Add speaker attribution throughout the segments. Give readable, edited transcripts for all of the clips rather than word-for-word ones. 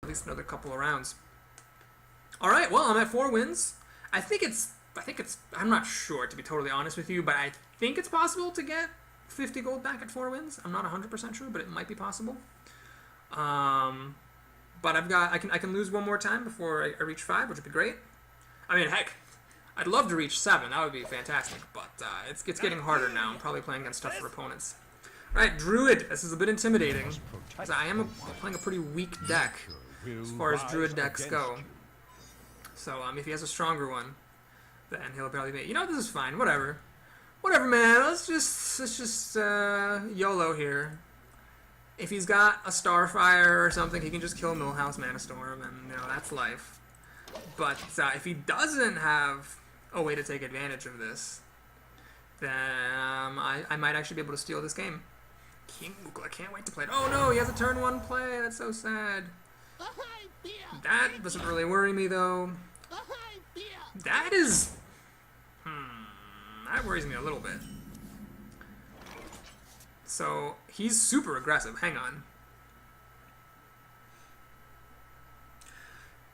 Speaker 1: at least another couple of rounds. All right, well, I'm at 4 wins. I think it's, I'm not sure, to be totally honest with you, but I think it's possible to get 50 gold back at 4 wins. I'm not 100% sure, but it might be possible. But I can lose one more time before I reach 5, which would be great. I mean, heck, I'd love to reach 7. That would be fantastic, but it's getting harder now. I'm probably playing against tougher opponents. All right, Druid. This is a bit intimidating, because I am playing a pretty weak deck as far as Druid decks go. So if he has a stronger one, then he'll probably be. You know, this is fine. Whatever, man. Let's just YOLO here. If he's got a Starfire or something, he can just kill Millhouse Mana Storm, and that's life. But if he doesn't have a way to take advantage of this, then I might actually be able to steal this game. King Mukla, I can't wait to play it. Oh no, he has a turn 1 play. That's so sad. That doesn't really worry me though. That is... that worries me a little bit. So, he's super aggressive. Hang on.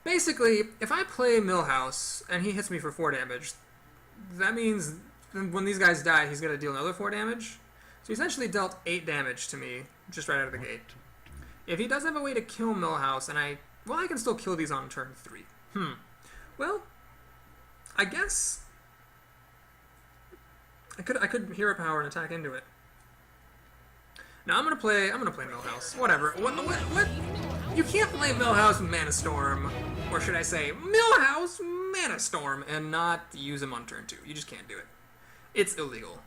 Speaker 1: Basically, if I play Millhouse and he hits me for 4 damage, that means when these guys die, he's going to deal another 4 damage. So he essentially dealt 8 damage to me just right out of the gate. If he does have a way to kill Millhouse, and I can still kill these on turn 3. Well, I guess I could hero power and attack into it. Now I'm gonna play Millhouse. Whatever. What? You can't play Millhouse Mana Storm, or should I say Millhouse Mana Storm, and not use him on turn 2. You just can't do it. It's illegal.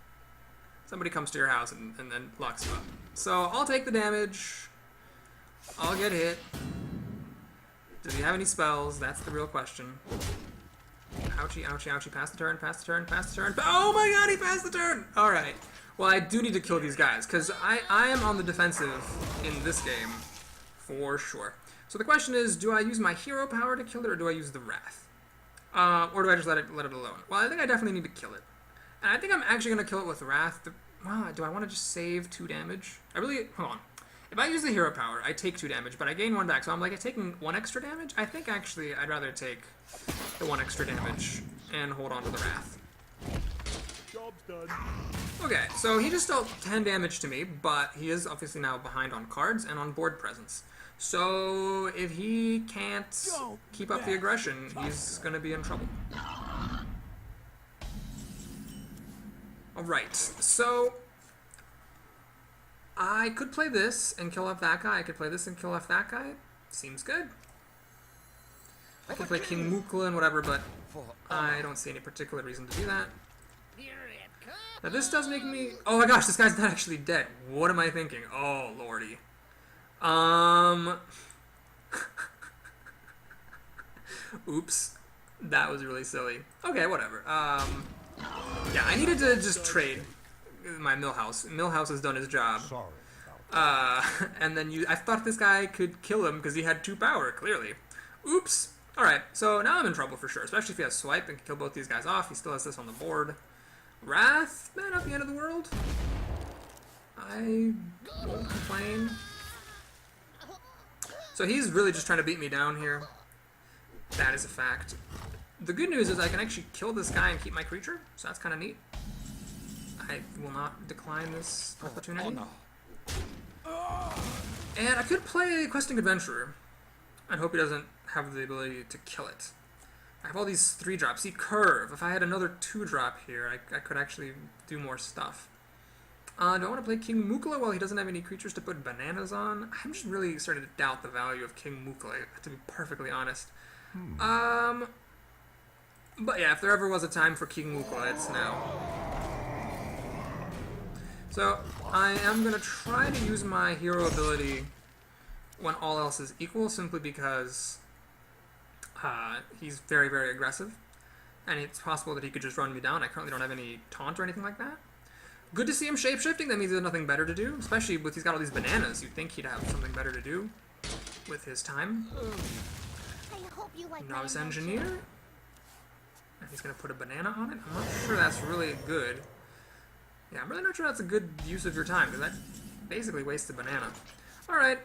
Speaker 1: Somebody comes to your house and then locks you up. So I'll take the damage. I'll get hit. Does he have any spells? That's the real question. Ouchie, ouchie, ouchie. Pass the turn, pass the turn, pass the turn. Oh my god, he passed the turn! Alright. Well, I do need to kill these guys, because I am on the defensive in this game, for sure. So the question is, do I use my hero power to kill it, or do I use the Wrath? Or do I just let it alone? Well, I think I definitely need to kill it. And I think I'm actually going to kill it with Wrath. Well, do I want to just save 2 damage? Hold on. If I use the hero power, I take 2 damage, but I gain 1 back, so I'm like taking 1 extra damage? I think actually I'd rather take the 1 extra damage and hold on to the Wrath.
Speaker 2: Job's done.
Speaker 1: Okay, so he just dealt 10 damage to me, but he is obviously now behind on cards and on board presence. So if he can't keep up the aggression, he's going to be in trouble. Alright, so I could play this and kill off that guy. I could play this and kill off that guy. Seems good. I could play King Mukla and whatever, but I don't see any particular reason to do that. Now this does make me... Oh my gosh, this guy's not actually dead. What am I thinking? Oh, lordy. Oops. That was really silly. Okay, whatever. Yeah, I needed to just trade my Millhouse. Millhouse has done his job.
Speaker 2: Sorry.
Speaker 1: And then I thought this guy could kill him because he had 2 power, clearly. Oops. Alright, so now I'm in trouble for sure, especially if he has Swipe and can kill both these guys off. He still has this on the board. Wrath? Man, not the end of the world. I won't complain. So he's really just trying to beat me down here. That is a fact. The good news is I can actually kill this guy and keep my creature, so that's kind of neat. I will not decline this opportunity.
Speaker 2: Oh, no.
Speaker 1: And I could play Questing Adventurer and hope he doesn't have the ability to kill it. I have all these 3-drops. See, Curve. If I had another 2-drop here, I could actually do more stuff. Do I want to play King Mukla while he doesn't have any creatures to put bananas on? I'm just really starting to doubt the value of King Mukla, to be perfectly honest. But yeah, if there ever was a time for King Mukla, it's now. So, I am going to try to use my hero ability when all else is equal, simply because he's very, very aggressive. And it's possible that he could just run me down. I currently don't have any taunt or anything like that. Good to see him shapeshifting. That means there's nothing better to do, especially with he's got all these bananas. You'd think he'd have something better to do with his time. Novice Engineer. And he's going to put a banana on it. I'm not sure that's really good. Yeah, I'm really not sure that's a good use of your time, because that basically wastes the banana. Alright,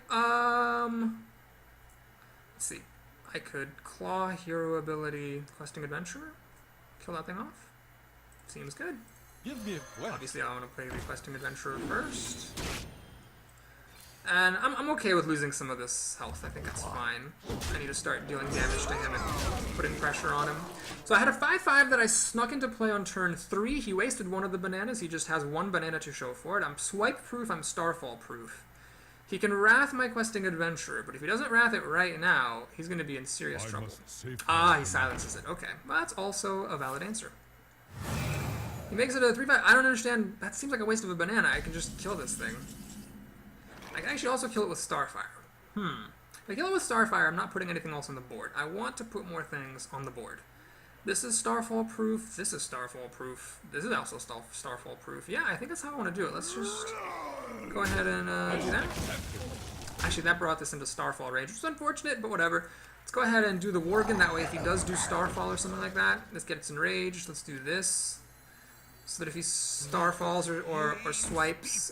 Speaker 1: let's Let's see. I could claw, hero ability, questing adventurer. Kill that thing off. Seems good.
Speaker 2: Give me a quest.
Speaker 1: Obviously, I want to play the questing adventurer first. And I'm okay with losing some of this health. I think that's fine. I need to start dealing damage to him and putting pressure on him. So I had a 5/5 that I snuck into play on turn 3. He wasted one of the bananas. He just has one banana to show for it. I'm swipe proof. I'm starfall proof. He can wrath my questing adventurer, but if he doesn't wrath it right now, he's going to be in serious trouble. Ah, he silences it. Okay, well, that's also a valid answer. He makes it a 3/5. I don't understand. That seems like a waste of a banana. I can just kill this thing. I can actually also kill it with Starfire. If I kill it with Starfire, I'm not putting anything else on the board. I want to put more things on the board. This is Starfall proof. This is Starfall proof. This is also Starfall proof. Yeah, I think that's how I want to do it. Let's just go ahead and do that. Actually, that brought this into Starfall range, which is unfortunate, but whatever. Let's go ahead and do the Worgen. That way, if he does do Starfall or something like that, this gets enraged. Let's do this. So that if he Starfalls or swipes,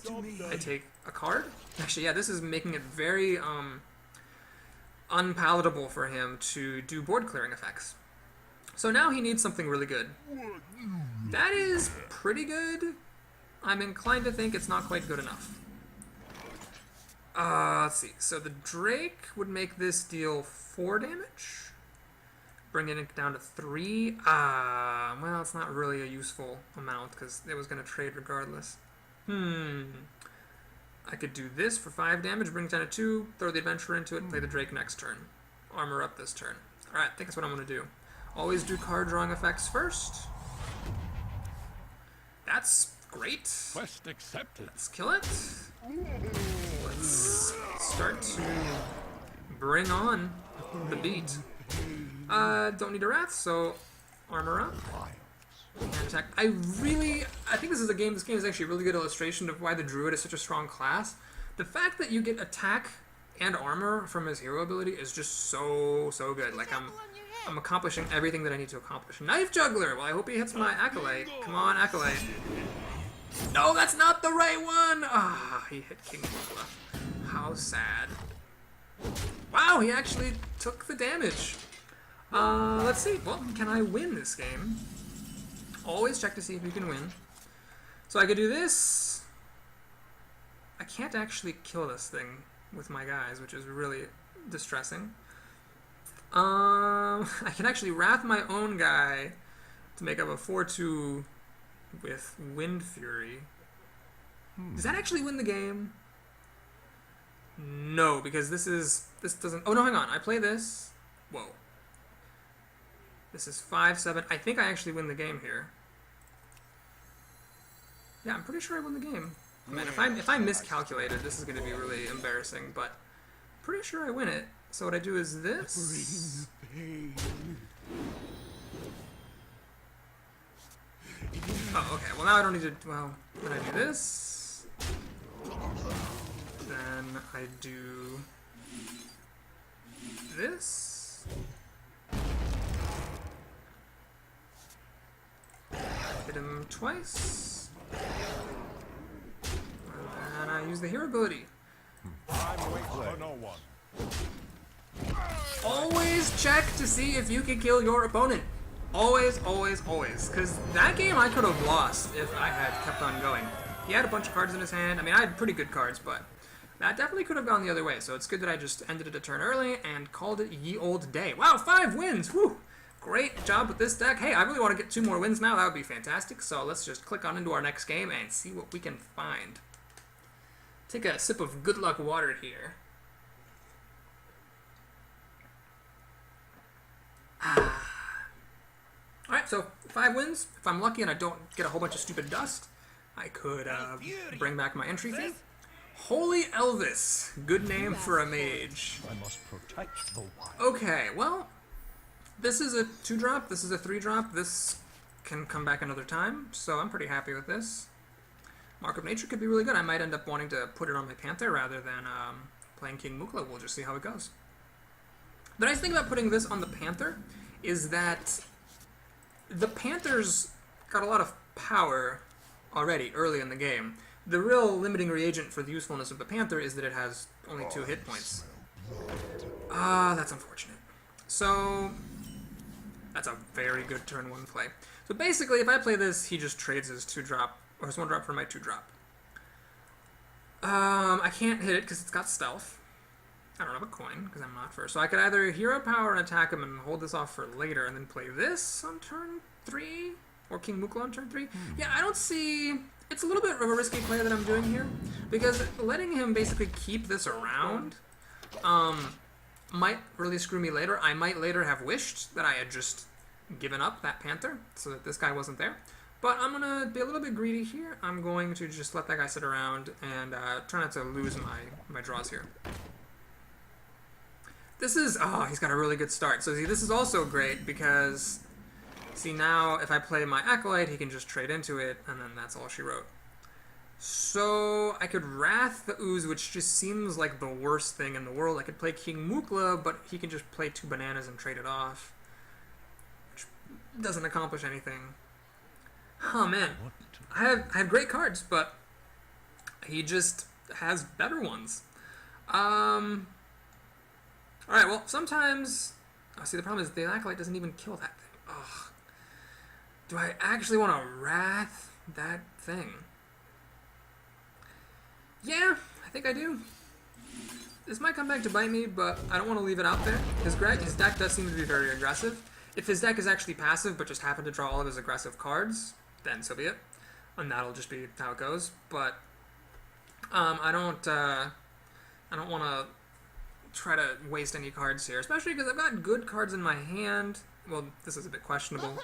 Speaker 1: I take a card. Actually, yeah, this is making it very unpalatable for him to do board clearing effects. So now he needs something really good. That is pretty good. I'm inclined to think it's not quite good enough. Let's see. So the Drake would make this deal 4 damage. Bringing it down to 3. Well, it's not really a useful amount because it was going to trade regardless. I could do this for 5 damage, bring it down to 2, throw the adventurer into it, play the Drake next turn. Armor up this turn. Alright, I think that's what I'm going to do. Always do card drawing effects first. That's great.
Speaker 2: Quest accepted.
Speaker 1: Let's kill it. Let's start to bring on the beat. Don't need a wrath, so armor up. And attack. I think this game is actually a really good illustration of why the Druid is such a strong class. The fact that you get attack and armor from his hero ability is just so good. Like I'm accomplishing everything that I need to accomplish. Knife Juggler! Well, I hope he hits my Acolyte. Come on, Acolyte. No, that's not the right one! Ah, he hit King Mukla. How sad. Wow, he actually took the damage. Let's see. Well, can I win this game? Always check to see if you can win. So I could do this. I can't actually kill this thing with my guys, which is really distressing. I can actually wrath my own guy to make up a 4/2 with Wind Fury. Does that actually win the game? No, because this doesn't... Oh, no, hang on. I play this. Whoa. This is 5/7. I think I actually win the game here. Yeah, I'm pretty sure I won the game. Man, if I miscalculated, this is going to be really embarrassing, but pretty sure I win it. So what I do is this. Oh, okay. Well, now I don't need to... Well, then I do this. Then I do this. Hit him twice. And I use the hero ability.
Speaker 2: I'm waiting for no one.
Speaker 1: Always check to see if you can kill your opponent. Always, always, always. Because that game I could have lost if I had kept on going. He had a bunch of cards in his hand. I mean, I had pretty good cards, but that definitely could have gone the other way. So it's good that I just ended it a turn early and called it ye old day. Wow, 5 wins! Woo! Great job with this deck. Hey, I really want to get 2 more wins now. That would be fantastic. So let's just click on into our next game and see what we can find. Take a sip of good luck water here. Alright, so 5 wins. If I'm lucky and I don't get a whole bunch of stupid dust, I could bring back my entry fee. Holy Elvis. Good name for a mage.
Speaker 2: I must protect the wild.
Speaker 1: Okay, well, this is a 2-drop. This is a 3-drop. This can come back another time, so I'm pretty happy with this. Mark of Nature could be really good. I might end up wanting to put it on my Panther rather than playing King Mukla. We'll just see how it goes. The nice thing about putting this on the Panther is that the Panther's got a lot of power already early in the game. The real limiting reagent for the usefulness of the Panther is that it has only 2 hit points. That's unfortunate. So, that's a very good turn 1 play. So basically, if I play this, he just trades his 2-drop, or his 1-drop for my 2-drop. I can't hit it because it's got stealth. I don't have a coin because I'm not first. So I could either hero power and attack him and hold this off for later and then play this on turn 3, or King Mukla on turn 3. Yeah, I don't see... It's a little bit of a risky play that I'm doing here, because letting him basically keep this around might really screw me later. I might later have wished that I had just given up that Panther so that this guy wasn't there. But I'm going to be a little bit greedy here. I'm going to just let that guy sit around and try not to lose my draws here. This is... Oh, he's got a really good start. So see, this is also great because... See, now if I play my Acolyte, he can just trade into it, and then that's all she wrote. So I could Wrath the Ooze, which just seems like the worst thing in the world. I could play King Mukla, but he can just play 2 bananas and trade it off, which doesn't accomplish anything. Oh man, I have great cards, but he just has better ones. Alright, well, sometimes... Oh, see, the problem is the Acolyte doesn't even kill that thing. Ugh. Do I actually want to Wrath that thing? Yeah, I think I do. This might come back to bite me, but I don't want to leave it out there. His deck does seem to be very aggressive. If his deck is actually passive, but just happen to draw all of his aggressive cards, then so be it. And that'll just be how it goes. But I don't want to try to waste any cards here, especially because I've got good cards in my hand. Well, this is a bit questionable.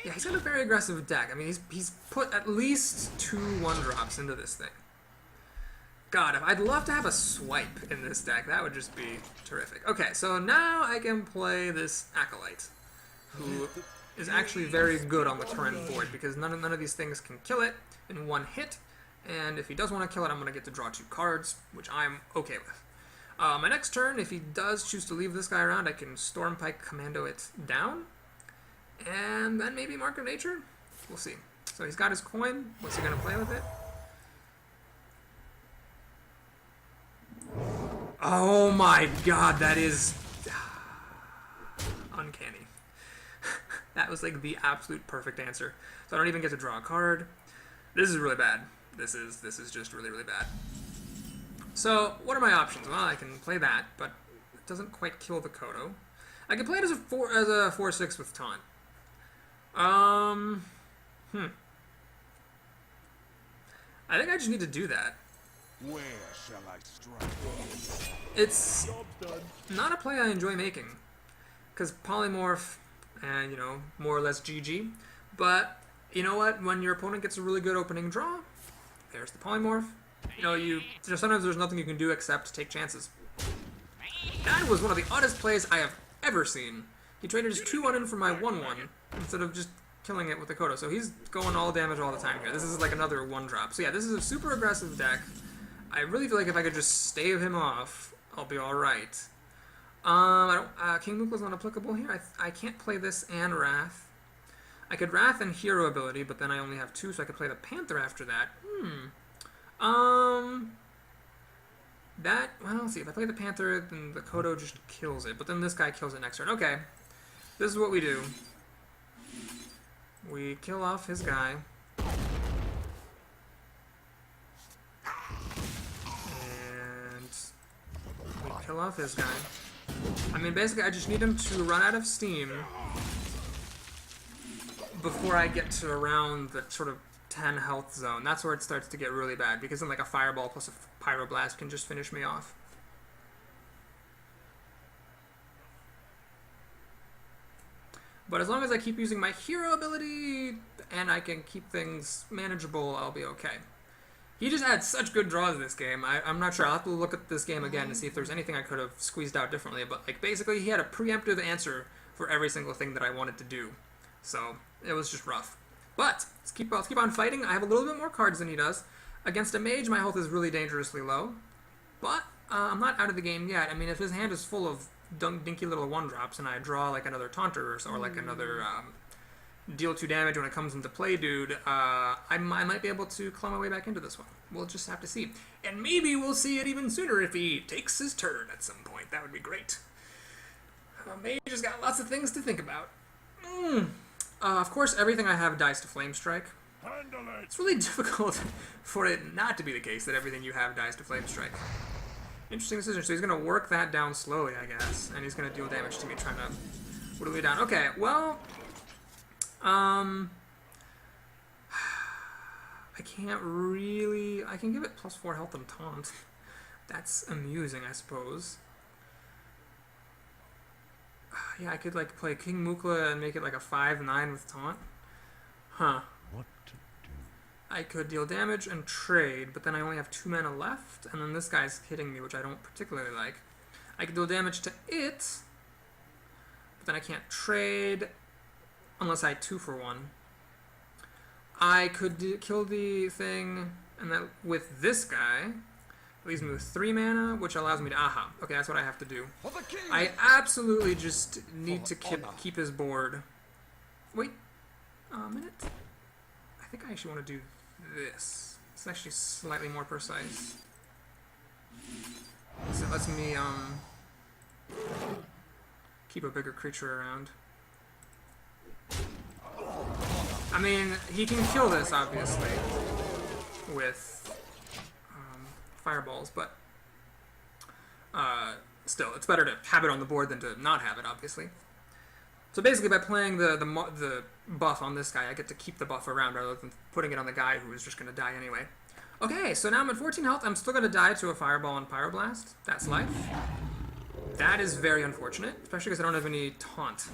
Speaker 1: Yeah, he's got a very aggressive deck. I mean, he's put at least 2 1-drops into this thing. God, I'd love to have a swipe in this deck. That would just be terrific. Okay, so now I can play this Acolyte, who is actually very good on the turn board, because none of these things can kill it in 1 hit, and if he does want to kill it, I'm going to get to draw 2 cards, which I'm okay with. My next turn, if he does choose to leave this guy around, I can Stormpike Commando it down, and then maybe Mark of Nature? We'll see. So he's got his coin. What's he going to play with it? Oh my god, that is uncanny. That was like the absolute perfect answer. So I don't even get to draw a card. This is really bad. This is just really, really bad. So, what are my options? Well, I can play that, but it doesn't quite kill the Kodo. I can play it as a 4/6 with taunt. I think I just need to do that.
Speaker 2: Where shall I strike?
Speaker 1: It's not a play I enjoy making, because polymorph and, you know, more or less GG. But you know what? When your opponent gets a really good opening draw, there's the polymorph. You know, sometimes there's nothing you can do except take chances. That was one of the oddest plays I have ever seen. He traded his 2/1 in for my 1/1 instead of just killing it with the Kodo. So he's going all damage all the time here. This is like another 1-drop. So yeah, this is a super aggressive deck. I really feel like if I could just stave him off, I'll be alright. King Mukla's not applicable here. I can't play this and Wrath. I could Wrath and Hero ability, but then I only have 2, so I could play the Panther after that. Well, let's see. If I play the Panther, then the Kodo just kills it. But then this guy kills it next turn. Okay. This is what we do. We kill off his guy. And we kill off his guy. I mean, basically, I just need him to run out of steam before I get to around the sort of 10 health zone. That's where it starts to get really bad, because then like a Fireball plus a Pyroblast can just finish me off. But as long as I keep using my hero ability and I can keep things manageable, I'll be okay. He just had such good draws this game. I'm not sure. I'll have to look at this game again to see if there's anything I could have squeezed out differently. But like basically, he had a preemptive answer for every single thing that I wanted to do. So it was just rough. But let's keep on fighting. I have a little bit more cards than he does. Against a mage, my health is really dangerously low. But I'm not out of the game yet. I mean, if his hand is full of dinky little 1-drops and I draw like another Taunter or like another deal 2 damage when it comes into play, dude, I might be able to claw my way back into this one. We'll just have to see. And maybe we'll see it even sooner if he takes his turn at some point. That would be great. Mage has got lots of things to think about. Of course, everything I have dies to Flame Strike.
Speaker 2: Handle it.
Speaker 1: It's really difficult for it not to be the case that everything you have dies to Flame Strike. Interesting decision. So he's going to work that down slowly, I guess. And he's going to deal damage to me trying to whittle me down. Okay, well... I can't really... I can give it +4 health and taunt. That's amusing, I suppose. Yeah, I could like play King Mukla and make it like a 5/9 with taunt. Huh.
Speaker 2: What to do?
Speaker 1: I could deal damage and trade, but then I only have 2 mana left, and then this guy's hitting me, which I don't particularly like. I could deal damage to it, but then I can't trade unless I 2-for-1. I could kill the thing, and then with this guy, leaves me with 3 mana, which allows me to... Aha. Okay, that's what I have to do.
Speaker 2: For the king.
Speaker 1: I absolutely just need to keep his board. Wait a minute. I think I actually want to do this. It's actually slightly more precise. So it lets me keep a bigger creature around. I mean, he can kill this, obviously, with fireballs, but still, it's better to have it on the board than to not have it, obviously. So basically, by playing the buff on this guy, I get to keep the buff around rather than putting it on the guy who is just going to die anyway. Okay, so now I'm at 14 health. I'm still going to die to a fireball and pyroblast. That's life. That is very unfortunate, especially because I don't have any taunt.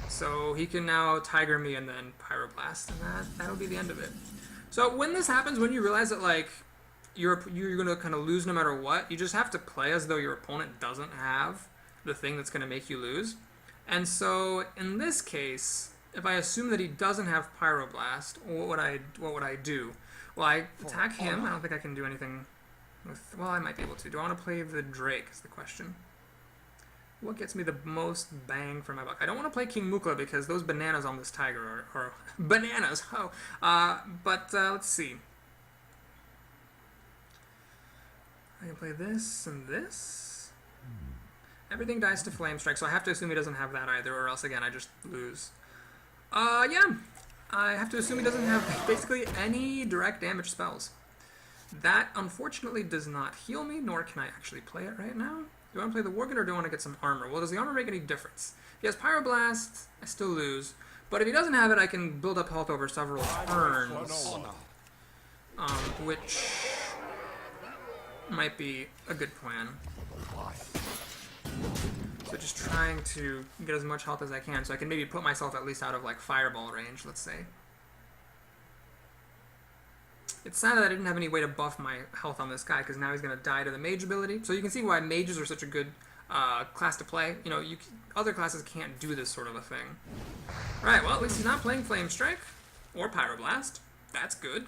Speaker 1: So he can now Tiger me and then Pyroblast, and that'll be the end of it. So when this happens, when you realize that like you're going to kind of lose no matter what, you just have to play as though your opponent doesn't have the thing that's going to make you lose. And so in this case, if I assume that he doesn't have Pyroblast, what would I do? Well, I attack him. I don't think I can do anything with... Well, I might be able to. Do I want to play the Drake is the question. What gets me the most bang for my buck? I don't want to play King Mukla because those bananas on this tiger are bananas. Oh, but let's see. I can play this and this. Everything dies to Flame Strike, so I have to assume he doesn't have that either, or else again I just lose. Yeah, I have to assume he doesn't have basically any direct damage spells. That unfortunately does not heal me, nor can I actually play it right now. Do I want to play the Worgen or do I want to get some armor? Well, does the armor make any difference? If he has Pyroblast, I still lose. But if he doesn't have it, I can build up health over several turns. Which might be a good plan. So just trying to get as much health as I can so I can maybe put myself at least out of like fireball range, let's say. It's sad that I didn't have any way to buff my health on this guy, because now he's going to die to the mage ability. So you can see why mages are such a good class to play. You know, other classes can't do this sort of a thing. Alright, well, at least he's not playing Flame Strike or Pyroblast. That's good.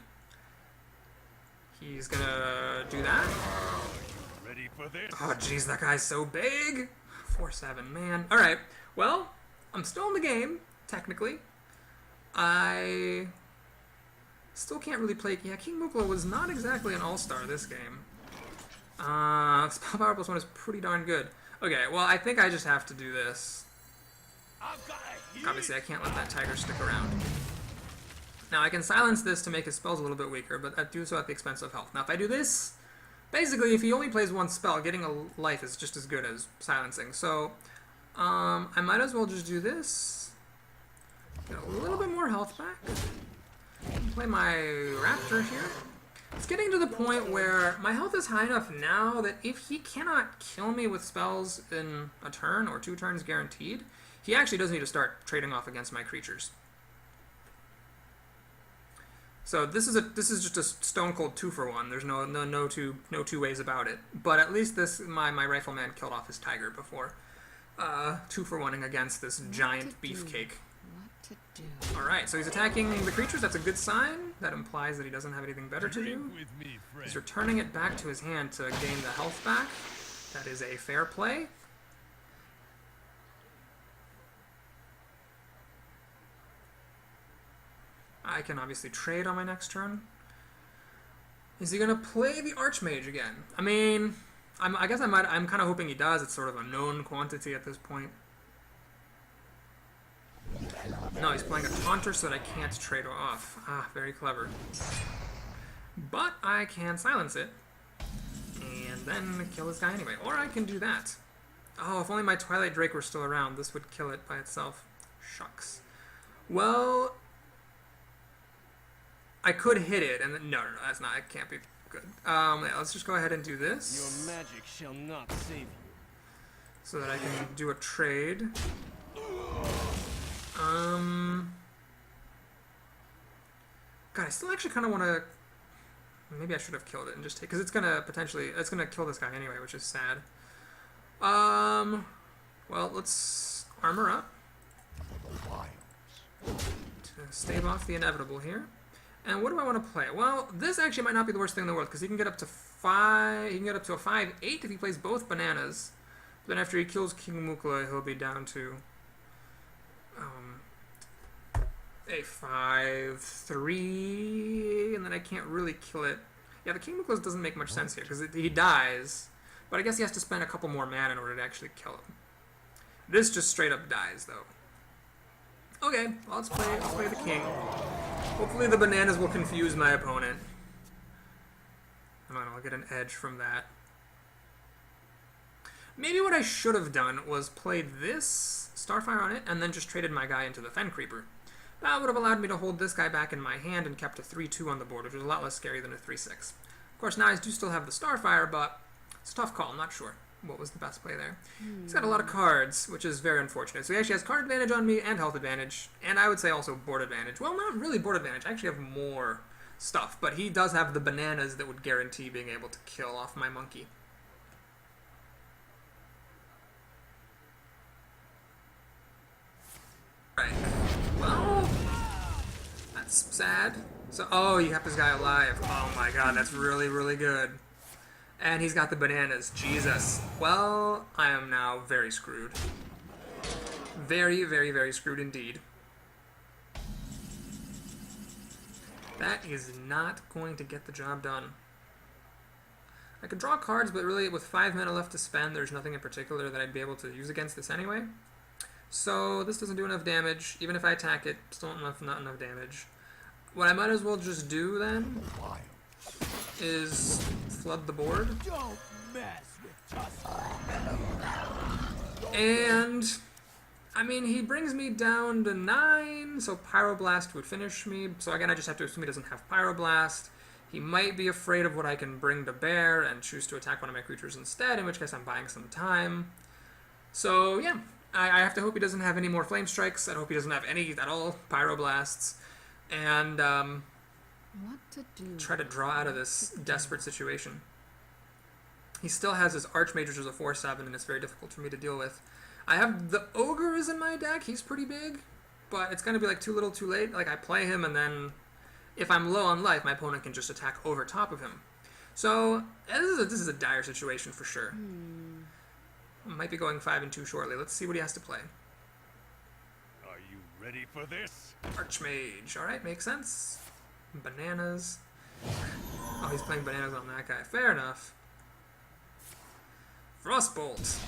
Speaker 1: He's going to do that.
Speaker 2: Ready for this?
Speaker 1: Oh, jeez, that guy's so big. 4/7, man. Alright, well, I'm still in the game, technically. I... still can't really play... Yeah, King Mukla was not exactly an all-star this game. Spell Power +1 is pretty darn good. Okay, well, I think I just have to do this. Obviously, I can't let that tiger stick around. Now, I can silence this to make his spells a little bit weaker, but I do so at the expense of health. Now, if I do this... Basically, if he only plays one spell, getting a life is just as good as silencing. So, I might as well just do this. Get a little bit more health back. Play my raptor here. It's getting to the point where my health is high enough now that if he cannot kill me with spells in a turn or 2 turns guaranteed, he actually does need to start trading off against my creatures. So this is just a stone cold 2-for-1. There's no two ways about it. But at least my rifleman killed off his tiger before 2-for-1ing against this giant beefcake. Alright, so he's attacking the creatures. That's a good sign. That implies that he doesn't have anything better to do. He's returning it back to his hand to gain the health back. That is a fair play. I can obviously trade on my next turn. Is he gonna play the Archmage again? I mean, I guess I'm kind of hoping he does. It's sort of a known quantity at this point. No, he's playing a Taunter so that I can't trade off. Ah, very clever. But I can silence it and then kill this guy anyway. Or I can do that. Oh, if only my Twilight Drake were still around, this would kill it by itself. Shucks. Well, I could hit it, and then, no, that's not, it can't be good. Yeah, let's just go ahead and do this.
Speaker 3: Your magic shall not save you.
Speaker 1: So that I can do a trade. God, I still actually kind of want to, maybe I should have killed it and just take, because it's going to potentially, it's going to kill this guy anyway, which is sad. Well, let's armor up to stave off the inevitable here. And what do I want to play? Well, this actually might not be the worst thing in the world, because he can get up to 5, he can get up to a 5/8 if he plays both bananas. But then after he kills King Mukla, he'll be down to a 5/3, and then I can't really kill it. Yeah, the King Mukla doesn't make much sense here, because he dies, but I guess he has to spend a couple more mana in order to actually kill him. This just straight up dies, though. Okay, well, let's play the king. Hopefully the bananas will confuse my opponent. I'll get an edge from that. Maybe what I should have done was played this Starfire on it and then just traded my guy into the Fen Creeper. That would have allowed me to hold this guy back in my hand and kept a 3/2 on the board, which was a lot less scary than a 3/6. Of course, now I do still have the Starfire, but it's a tough call. I'm not sure what was the best play there. He's got a lot of cards, which is very unfortunate. So he actually has card advantage on me and health advantage, and I would say also board advantage. Well, not really board advantage. I actually have more stuff, but he does have the bananas that would guarantee being able to kill off my monkey. Right. Well, that's sad. So, oh, you kept this guy alive. Oh my god, that's really, really good. And he's got the bananas. Jesus. Well, I am now very screwed. Very, very, very screwed indeed. That is not going to get the job done. I could draw cards, but really with 5 mana left to spend, there's nothing in particular that I'd be able to use against this anyway. So this doesn't do enough damage. Even if I attack it, still not enough damage. What I might as well just do then is flood the board.
Speaker 3: Don't mess with us.
Speaker 1: And I mean, he brings me down to 9, so Pyroblast would finish me. So again, I just have to assume he doesn't have Pyroblast. He might be afraid of what I can bring to bear and choose to attack one of my creatures instead, in which case I'm buying some time. So yeah, I have to hope he doesn't have any more Flame Strikes. I hope he doesn't have any at all Pyroblasts. And
Speaker 4: What to do?
Speaker 1: try to draw out of this desperate situation. He still has his Archmage, which is a 4/7, and it's very difficult for me to deal with. I have the Ogre is in my deck. He's pretty big, but it's going to be like too little too late. Like, I play him, and then if I'm low on life, my opponent can just attack over top of him. So this is a dire situation for sure. Might be going 5-2 shortly. Let's see what he has to play.
Speaker 2: Are you ready for this?
Speaker 1: Archmage. Alright, makes sense. Bananas. Oh, he's playing bananas on that guy. Fair enough. Frostbolt.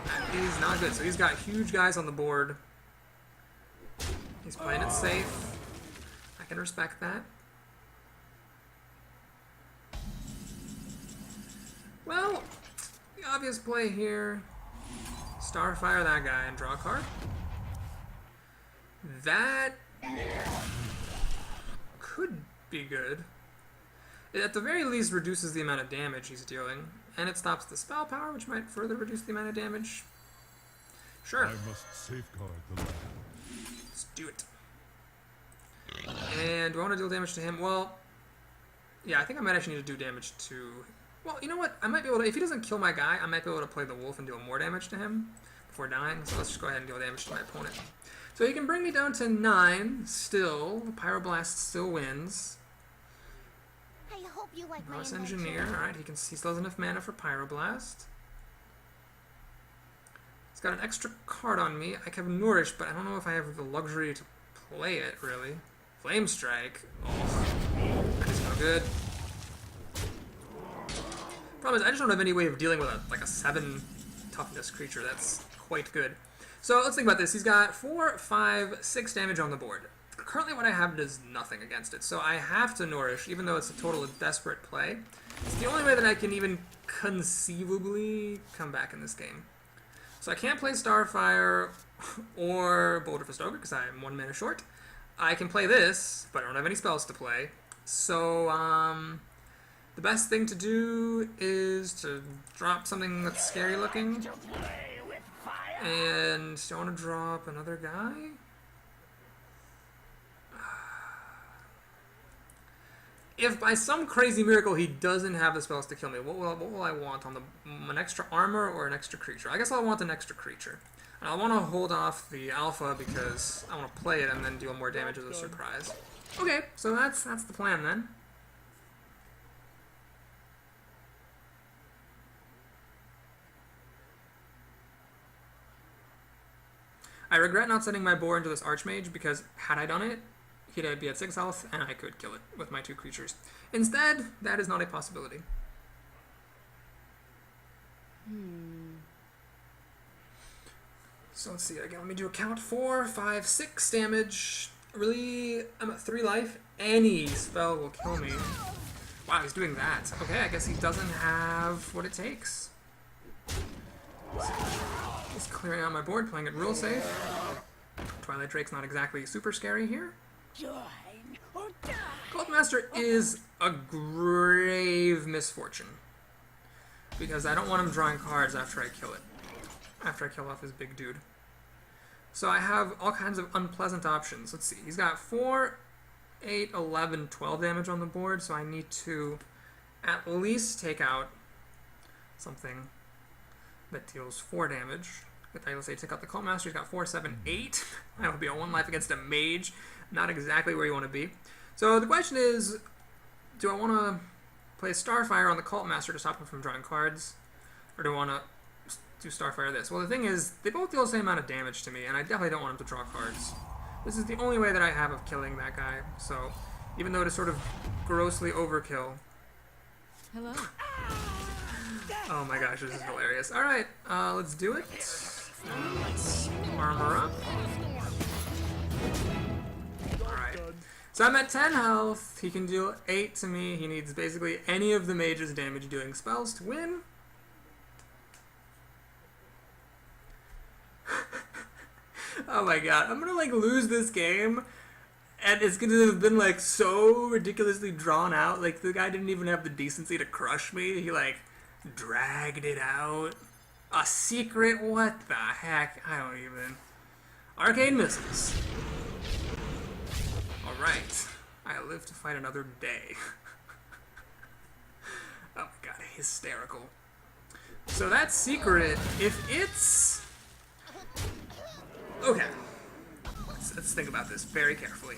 Speaker 1: That is not good. So he's got huge guys on the board. He's playing it safe. I can respect that. Well, the obvious play here. Starfire that guy and draw a card. That could be good. It at the very least reduces the amount of damage he's dealing, and it stops the spell power, which might further reduce the amount of damage. Sure.
Speaker 2: I must safeguard the land.
Speaker 1: Let's do it. And do I want to deal damage to him? Well, yeah, I think I might actually need to do damage to... Well, you know what? I might be able to... If he doesn't kill my guy, I might be able to play the wolf and deal more damage to him before dying. So let's just go ahead and deal damage to my opponent. So he can bring me down to 9 still. Pyroblast still wins.
Speaker 5: I hope you like my
Speaker 1: Norse
Speaker 5: invention.
Speaker 1: Engineer. Alright, he still has enough mana for Pyroblast. He's got an extra card on me. I have Nourish, but I don't know if I have the luxury to play it, really. Flame Strike. Oh, that is no good. Problem is, I just don't have any way of dealing with a 7 toughness creature. That's quite good. So let's think about this. He's got 4, 5, 6 damage on the board. Currently what I have does nothing against it, so I have to Nourish, even though it's a total desperate play. It's the only way that I can even conceivably come back in this game. So I can't play Starfire or Boulder Fist Ogre because I'm 1 mana short. I can play this, but I don't have any spells to play. So the best thing to do is to drop something that's scary looking. And do I want to drop another guy? If by some crazy miracle he doesn't have the spells to kill me, what will I want on an extra armor or an extra creature? I guess I'll want an extra creature. And I want to hold off the alpha because I want to play it and then deal more damage as a surprise. Okay, so that's the plan then. I regret not sending my boar into this Archmage because had I done it, he'd be at 6 health and I could kill it with my 2 creatures. Instead, that is not a possibility. So let's see, again, let me do a count. 4, 5, 6 damage. Really, I'm at 3 life. Any spell will kill me. Wow, he's doing that. Okay, I guess he doesn't have what it takes. He's clearing out my board, playing it real safe. Twilight Drake's not exactly super scary here. Cult Master is a grave misfortune. Because I don't want him drawing cards after I kill it. After I kill off his big dude. So I have all kinds of unpleasant options. Let's see, he's got 4, 8, 11, 12 damage on the board, so I need to at least take out something that deals 4 damage. Let's say take out the Cult Master, he's got 4, 7, 8. That would be a 1 life against a mage. Not exactly where you want to be. So the question is, do I want to play Starfire on the Cult Master to stop him from drawing cards? Or do I want to do Starfire this? Well, the thing is, they both deal the same amount of damage to me, and I definitely don't want him to draw cards. This is the only way that I have of killing that guy, so even though it is sort of grossly overkill.
Speaker 4: Hello.
Speaker 1: Oh my gosh, this is hilarious. Alright, let's do it. Let's armor up. Alright. So I'm at 10 health. He can deal 8 to me. He needs basically any of the mage's damage dealing spells to win. Oh my god, I'm gonna lose this game, and it's gonna have been so ridiculously drawn out. The guy didn't even have the decency to crush me. He dragged it out. A secret? What the heck? I don't even. Arcane missiles. Alright. I live to fight another day. Oh my god, hysterical. So that secret, if it's... Okay. Let's think about this very carefully.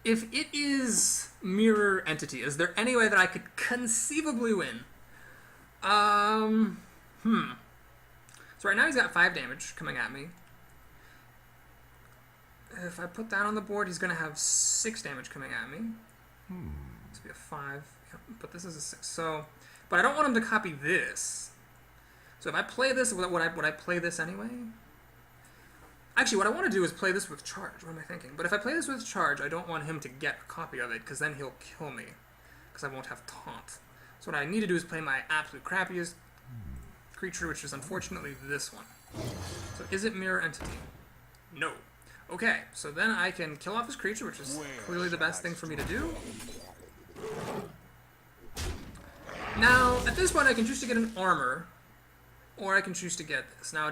Speaker 1: If it is mirror entity, is there any way that I could conceivably win? So right now he's got 5 damage coming at me. If I put that on the board, he's going to have 6 damage coming at me. This would be a 5. Yeah, but this is a 6. So, but I don't want him to copy this. So if I play this, would I play this anyway? Actually, what I want to do is play this with charge. What am I thinking? But if I play this with charge, I don't want him to get a copy of it, because then he'll kill me. Because I won't have taunt. So what I need to do is play my absolute crappiest creature, which is unfortunately this one. So is it mirror entity? No. Okay, so then I can kill off his creature, which is clearly the best thing for me to do. Now, at this point, I can choose to get an armor, or I can choose to get this. Now,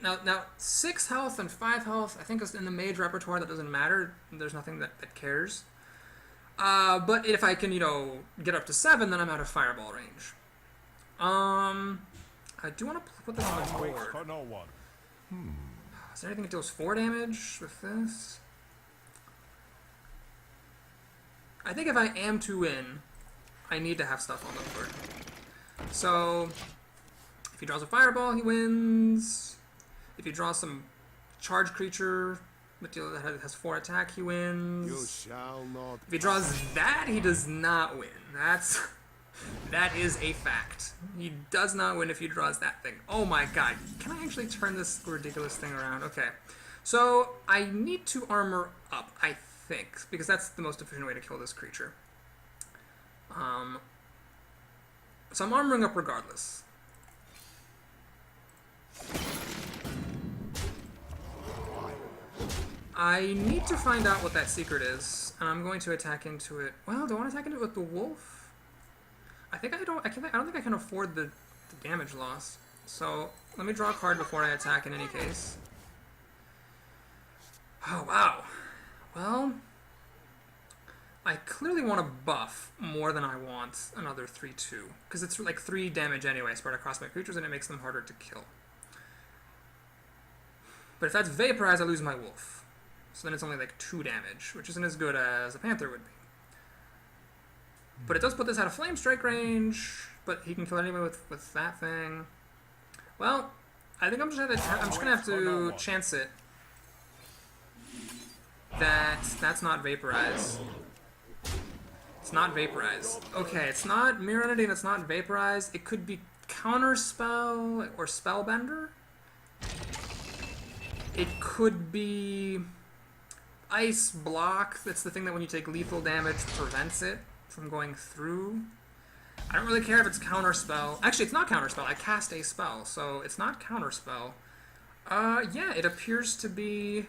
Speaker 1: Now, 6 health and 5 health, I think is in the mage repertoire, that doesn't matter. There's nothing that cares. But if I can, get up to 7, then I'm out of fireball range. I do want to put this on the board.
Speaker 2: For no one.
Speaker 1: Is there anything that deals 4 damage with this? I think if I am to win, I need to have stuff on the board. So, if he draws a fireball, he wins. If he draws some charge creature, that has 4 attack, he wins.
Speaker 6: You shall not.
Speaker 1: If he draws that, he does not win. That is a fact. He does not win if he draws that thing. Oh my god. Can I actually turn this ridiculous thing around? Okay. So, I need to armor up, I think, because that's the most efficient way to kill this creature. So I'm armoring up regardless. I need to find out what that secret is, and I'm going to attack into it. Well, do I want to attack into it with the wolf? I don't think I can afford the damage loss. So let me draw a card before I attack in any case. Oh wow. Well, I clearly want to buff more than I want another 3/2, because it's like 3 damage anyway spread across my creatures, and it makes them harder to kill. But if that's Vaporize, I lose my wolf. So then it's only like 2 damage, which isn't as good as a Panther would be. But it does put this out of Flame Strike range, but he can kill it anyway with that thing. Well, I think I'm just gonna have to chance it. That's not Vaporize. It's not Vaporize. Okay, it's not Mirror Entity and it's not Vaporize. It could be Counterspell or Spellbender. It could be Ice Block. That's the thing that when you take lethal damage prevents it from going through. I don't really care if it's Counterspell. Actually, it's not Counterspell. I cast a spell, so it's not Counterspell. Yeah, it appears to be...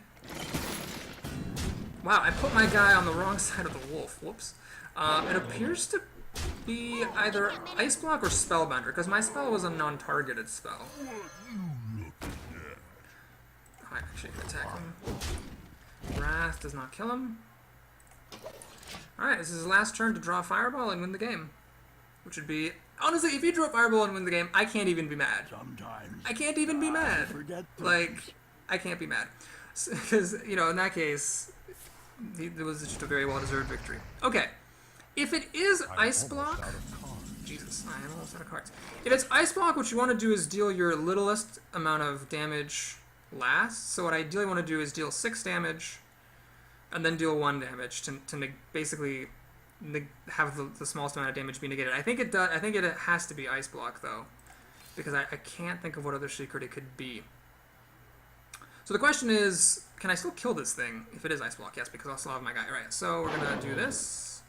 Speaker 1: Wow, I put my guy on the wrong side of the wolf. Whoops. It appears to be either Ice Block or Spellbender, because my spell was a non-targeted spell. I actually can attack him. Wrath does not kill him. Alright, this is his last turn to draw a Fireball and win the game. Which would be... Honestly, if you draw a Fireball and win the game, I can't even be mad.
Speaker 3: Sometimes
Speaker 1: I can't even be mad.
Speaker 3: forget
Speaker 1: Like, I can't be mad. Because, you know, in that case, it was just a very well-deserved victory. Okay. If it is Ice Block... Jesus, I am almost out of cards. If it's Ice Block, what you want to do is deal your littlest amount of damage last. So what I ideally want to do is deal 6 damage, and then deal 1 damage to basically have the smallest amount of damage be negated. I think it does. I think it has to be Ice Block, though, because I can't think of what other secret it could be. So the question is, can I still kill this thing if it is Ice Block? Yes, because I'll still have my guy. All right, so we're going to do this.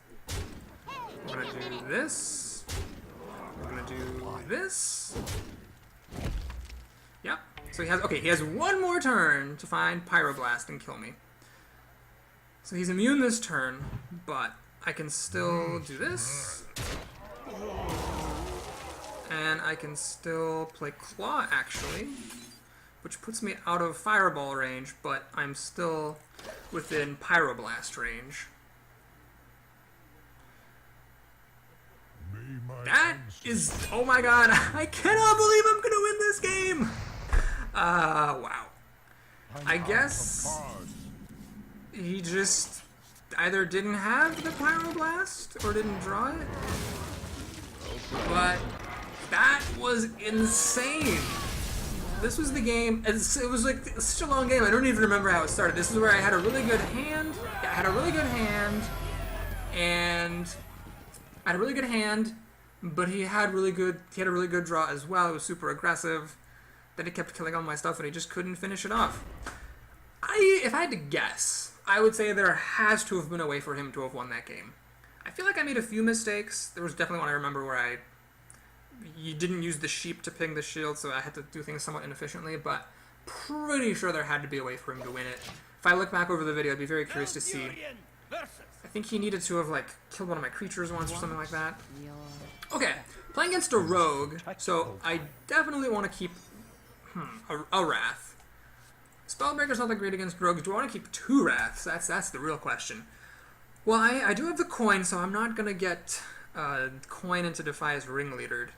Speaker 1: We're going to do this. We're going to do this. Yep. So he has 1 more turn to find Pyroblast and kill me. So he's immune this turn, but I can still do this. And I can still play Claw, actually, which puts me out of Fireball range, but I'm still within Pyroblast range. That is... Oh my god, I cannot believe I'm gonna win this game! Wow. I guess he just either didn't have the Pyroblast or didn't draw it. But that was insane. This was the game. It was like such a long game. I don't even remember how it started. This is where I had a really good hand. I had a really good hand, and I had a really good hand. But he had a really good draw as well. It was super aggressive. Then he kept killing all my stuff, and he just couldn't finish it off. If I had to guess, I would say there has to have been a way for him to have won that game. I feel like I made a few mistakes. There was definitely one I remember where you didn't use the sheep to ping the shield, so I had to do things somewhat inefficiently, but pretty sure there had to be a way for him to win it. If I look back over the video, I'd be very curious to see. I think he needed to have, like, killed one of my creatures once or something like that. Okay, playing against a rogue, so I definitely want to keep a Wrath. Spellbreaker's not that great against rogues. Do I want to keep 2 Wraths? That's the real question. Well, I do have the coin, so I'm not going to get coin into Defy's Ringleadered.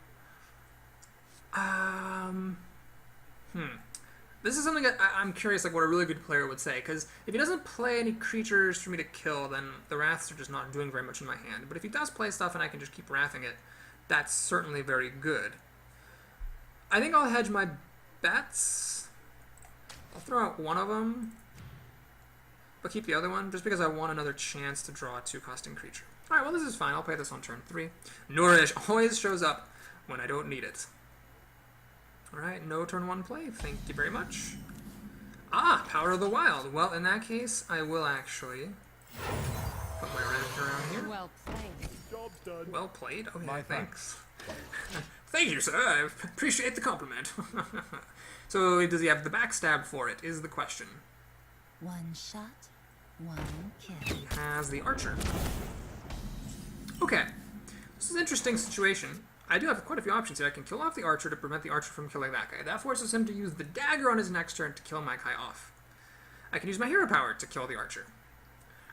Speaker 1: This is something that I'm curious, like, what a really good player would say, because if he doesn't play any creatures for me to kill, then the Wraths are just not doing very much in my hand. But if he does play stuff and I can just keep Wrathing it, that's certainly very good. I think I'll hedge my bets. I'll throw out one of them. but keep the other one, just because I want another chance to draw a 2-costing creature. Alright, well this is fine. I'll play this on turn 3. Nourish always shows up when I don't need it. Alright, no turn 1 play. Thank you very much. Ah, Power of the Wild. Well, in that case, I will actually put my Wrath around here.
Speaker 4: Well played.
Speaker 2: Job's done.
Speaker 1: Well played. Okay,
Speaker 3: My
Speaker 1: thanks. Thank you, sir. I appreciate the compliment. So, does he have the backstab for it, is the question.
Speaker 5: One shot, one kill.
Speaker 1: He has the Archer. Okay. This is an interesting situation. I do have quite a few options here. I can kill off the Archer to prevent the Archer from killing that guy. That forces him to use the dagger on his next turn to kill my guy off. I can use my hero power to kill the Archer.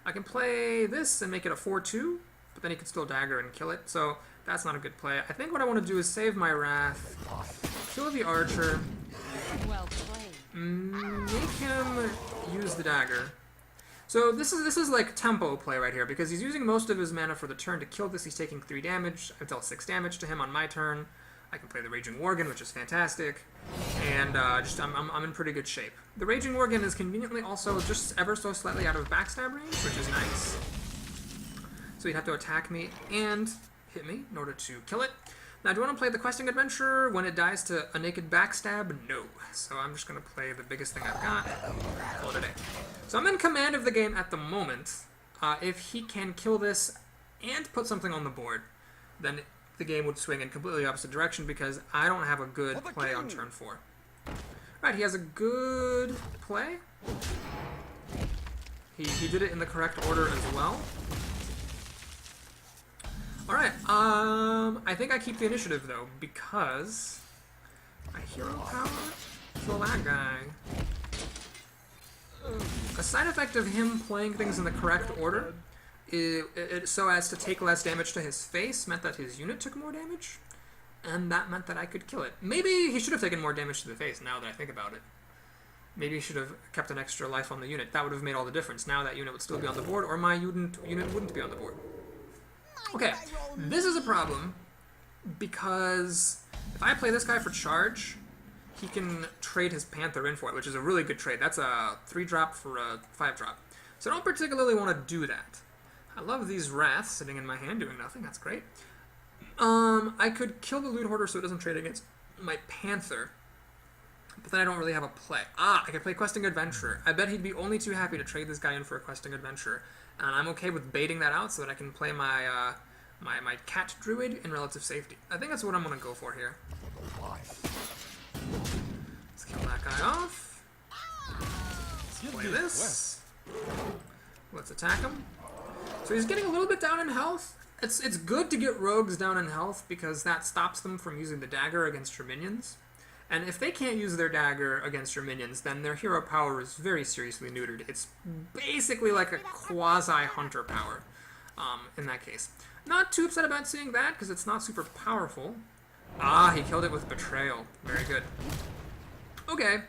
Speaker 1: I can play this and make it a 4-2, but then he can still dagger and kill it, so that's not a good play. I think what I want to do is save my Wrath, kill the Archer,
Speaker 4: Well played.
Speaker 1: make him use the dagger. So this is like tempo play right here, because he's using most of his mana for the turn to kill this. He's taking 3 damage. I've dealt 6 damage to him on my turn. I can play the Raging Worgen, which is fantastic, and I'm in pretty good shape. The Raging Worgen is conveniently also just ever so slightly out of backstab range, which is nice. So he'd have to attack me and hit me in order to kill it. Now, do I want to play the Questing Adventure when it dies to a naked backstab? No. So I'm just going to play the biggest thing I've got. Call it a day. So I'm in command of the game at the moment. If he can kill this and put something on the board, then the game would swing in completely opposite direction because I don't have a good play on turn 4. Right, he has a good play. He did it in the correct order as well. Alright, I think I keep the initiative though, because my hero power, kill that guy. A side effect of him playing things in the correct order, so as to take less damage to his face, meant that his unit took more damage, and that meant that I could kill it. Maybe he should have taken more damage to the face, now that I think about it. Maybe he should have kept an extra life on the unit. That would have made all the difference. Now that unit would still be on the board, or my unit wouldn't be on the board. Okay, this is a problem, because if I play this guy for charge, he can trade his Panther in for it, which is a really good trade. That's a 3-drop for a 5-drop. So I don't particularly want to do that. I love these Wraths sitting in my hand doing nothing. That's great. I could kill the Loot Hoarder so it doesn't trade against my Panther, but then I don't really have a play. I could play Questing Adventure. I bet he'd be only too happy to trade this guy in for a Questing Adventure, and I'm okay with baiting that out so that I can play my my Cat Druid in relative safety. I think that's what I'm going to go for here. Let's kill that guy off. Let's play this. Let's attack him. So he's getting a little bit down in health. It's good to get rogues down in health because that stops them from using the dagger against your minions. And if they can't use their dagger against your minions, then their hero power is very seriously neutered. It's basically like a quasi-hunter power in that case. Not too upset about seeing that because it's not super powerful. He killed it with Betrayal. Very good. Okay,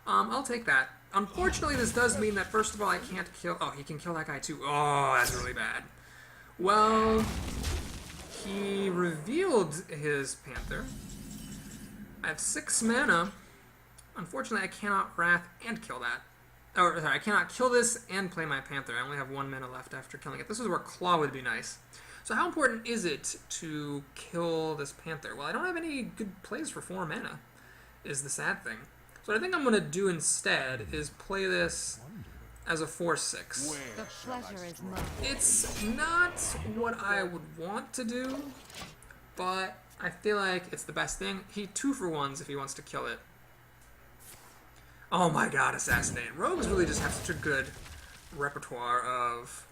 Speaker 1: I'll take that. Unfortunately, this does mean that, first of all, I can't kill... Oh, he can kill that guy too. Oh, that's really bad. Well, he revealed his Panther. I have 6 mana. Unfortunately, I cannot Wrath and kill that. Or, sorry, I cannot kill this and play my Panther. I only have 1 mana left after killing it. This is where Claw would be nice. So how important is it to kill this Panther? Well, I don't have any good plays for 4 mana, is the sad thing. So what I think I'm going to do instead is play this as a 4/6.
Speaker 4: The pleasure is mine.
Speaker 1: It's not what I would want to do, but I feel like it's the best thing. He 2-for-1s if he wants to kill it. Oh my god, Assassinate. Rogues really just have such a good repertoire of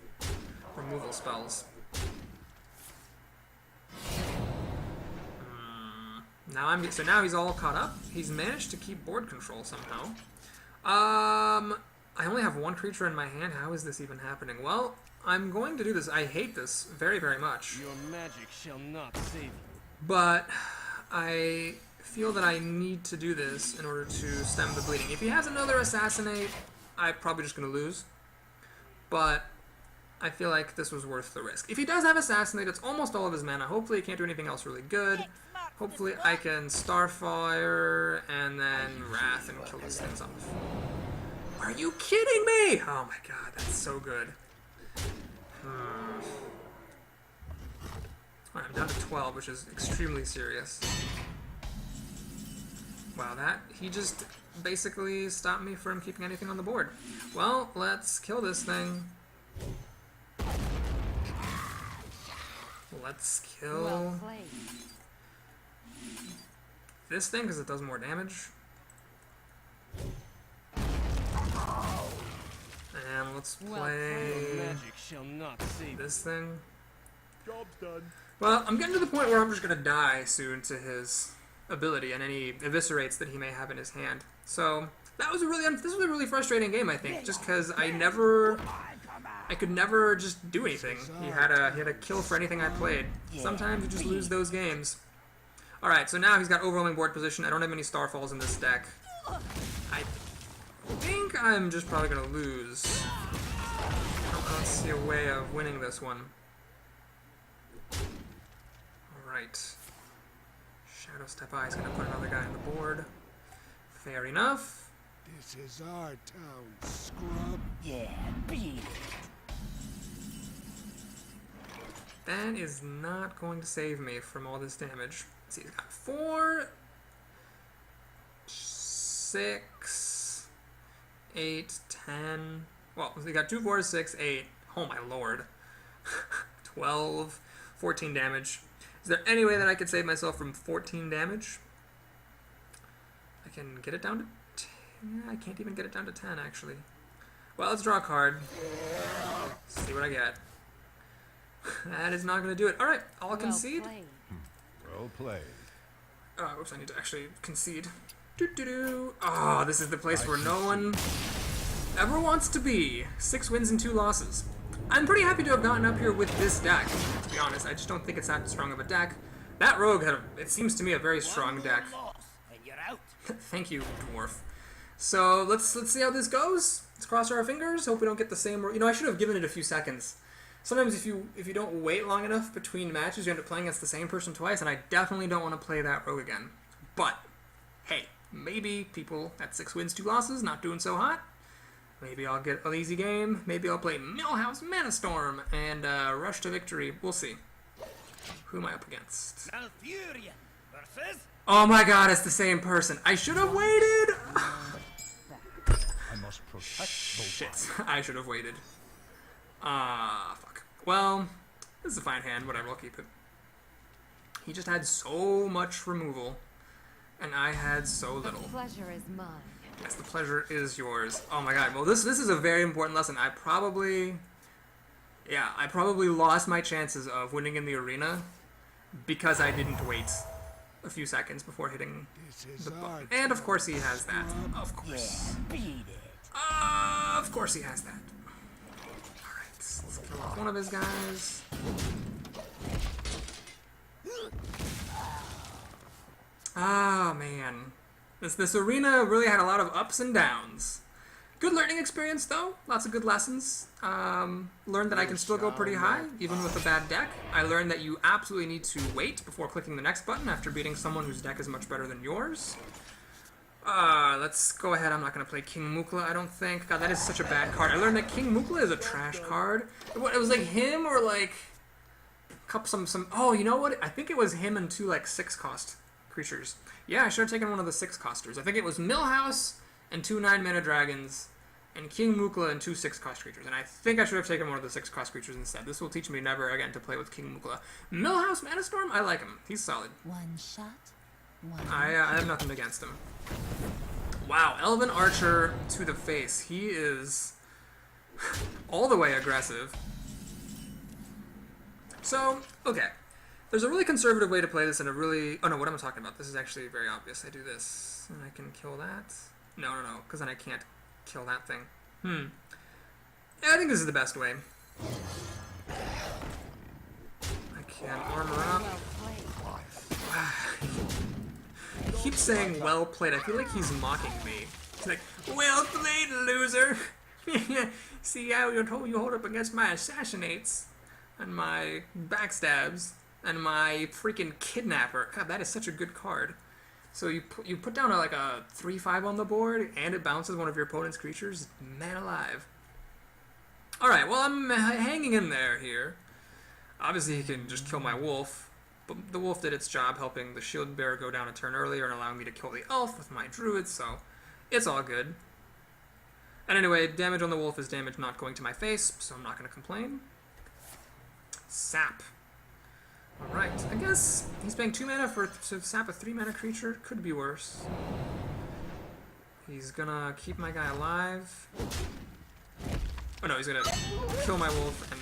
Speaker 1: removal spells. So now he's all caught up. He's managed to keep board control somehow. I only have 1 creature in my hand. How is this even happening? Well, I'm going to do this. I hate this very, very much.
Speaker 3: Your magic shall not save you.
Speaker 1: But I feel that I need to do this in order to stem the bleeding. If he has another Assassinate, I'm probably just going to lose. But I feel like this was worth the risk. If he does have Assassinate, it's almost all of his mana. Hopefully he can't do anything else really good. Hopefully I can Starfire and then Wrath and kill these things off. Are you kidding me? Oh my god, that's so good. Alright, I'm down to 12, which is extremely serious. Wow, he just basically stopped me from keeping anything on the board. Well, let's kill this thing. Let's kill
Speaker 4: Well played.
Speaker 1: this thing because it does more damage. And let's
Speaker 3: Your
Speaker 1: play
Speaker 3: magic shall not save
Speaker 1: this thing.
Speaker 2: Job's done.
Speaker 1: Well, I'm getting to the point where I'm just gonna die soon to his ability and any eviscerates that he may have in his hand. So that was this was a really frustrating game, I think, just because I could never just do anything. He had a kill for anything I played. Sometimes you just lose those games. All right, so now he's got overwhelming board position. I don't have any Starfalls in this deck. I think I'm just probably gonna lose. I don't see a way of winning this one. Alright. Shadow Step Eye is gonna put another guy on the board. Fair enough.
Speaker 6: This is our town, scrub.
Speaker 3: Yeah, beat it.
Speaker 1: That is not going to save me from all this damage. Let's see, he's got 4, 6, 8, 10. Well, he got 2, 4, 6, 8. Oh my lord. 12, 14 damage. Is there any way that I could save myself from 14 damage? I can get it down to 10. I can't even get it down to 10, actually. Well, let's draw a card. See what I get. That is not going to do it. Alright, I'll
Speaker 4: Well
Speaker 1: concede.
Speaker 4: played.
Speaker 2: Well played.
Speaker 1: Oops, I need to actually concede. Doo-doo-doo. Oh, this is the place where no one ever wants to be. 6 wins and 2 losses. I'm pretty happy to have gotten up here with this deck, to be honest. I just don't think it's that strong of a deck. That rogue had, it seems to me, a very strong deck.
Speaker 3: And you're out.
Speaker 1: Thank you, dwarf. So let's see how this goes. Let's cross our fingers. Hope we don't get the same. You know, I should have given it a few seconds. Sometimes if you don't wait long enough between matches, you end up playing against the same person twice, and I definitely don't want to play that rogue again. But hey, maybe people at 6 wins, 2 losses, not doing so hot. Maybe I'll get an easy game. Maybe I'll play Millhouse Mana Storm and Rush to Victory. We'll see. Who am I up against?
Speaker 3: Malfurion versus
Speaker 1: Oh my god, it's the same person. I should have waited!
Speaker 2: I must protect
Speaker 1: Shit, I should have waited. Fuck. Well, this is a fine hand. Whatever, I'll keep it. He just had so much removal, and I had so
Speaker 4: The
Speaker 1: little.
Speaker 4: pleasure is mine.
Speaker 1: Yes, the pleasure is yours. Oh my god. Well, this is a very important lesson. I probably lost my chances of winning in the arena because I didn't wait a few seconds before hitting
Speaker 6: This is
Speaker 1: the
Speaker 6: our
Speaker 1: button. And of course he has that. Of course.
Speaker 3: beat it.
Speaker 1: Of course he has that. Alright, let's kill off one of his guys. Ah, man. This arena really had a lot of ups and downs. Good learning experience, though. Lots of good lessons. Learned that I can still go pretty high, even with a bad deck. I learned that you absolutely need to wait before clicking the next button after beating someone whose deck is much better than yours. Let's go ahead. I'm not going to play King Mukla, I don't think. God, that is such a bad card. I learned that King Mukla is a trash card. What, it was like him or like some. Oh, you know what? I think it was him and 2 like 6-cost creatures. Yeah, I should have taken one of the 6-costers. I think it was Millhouse and 2 9-mana dragons, and King Mukla and 2 6-cost creatures. And I think I should have taken one of the 6-cost creatures instead. This will teach me never again to play with King Mukla. Millhouse Mana Storm, I like him. He's solid.
Speaker 5: One shot, one.
Speaker 1: I have nothing against him. Wow, Elven Archer to the face. He is all the way aggressive. So, okay. There's a really conservative way to play this and a really... Oh no, what am I talking about? This is actually very obvious. I do this, and I can kill that. No, because then I can't kill that thing. Yeah, I think this is the best way. I can armor up.
Speaker 4: Well played.
Speaker 1: He keeps saying well played. I feel like he's mocking me. He's like, well played, loser. See how you hold up against my assassinates and my backstabs and my freaking kidnapper. God, that is such a good card. So you put down like a 3/5 on the board, and it bounces one of your opponent's creatures. Man alive. Alright, well, I'm hanging in there here. Obviously, he can just kill my wolf, but the wolf did its job helping the shield bearer go down a turn earlier and allowing me to kill the elf with my druid, so it's all good. And anyway, damage on the wolf is damage not going to my face, so I'm not going to complain. Sap. Alright, I guess he's paying 2 mana to sap a 3 mana creature. Could be worse. He's gonna keep my guy alive. Oh no, he's gonna kill my wolf and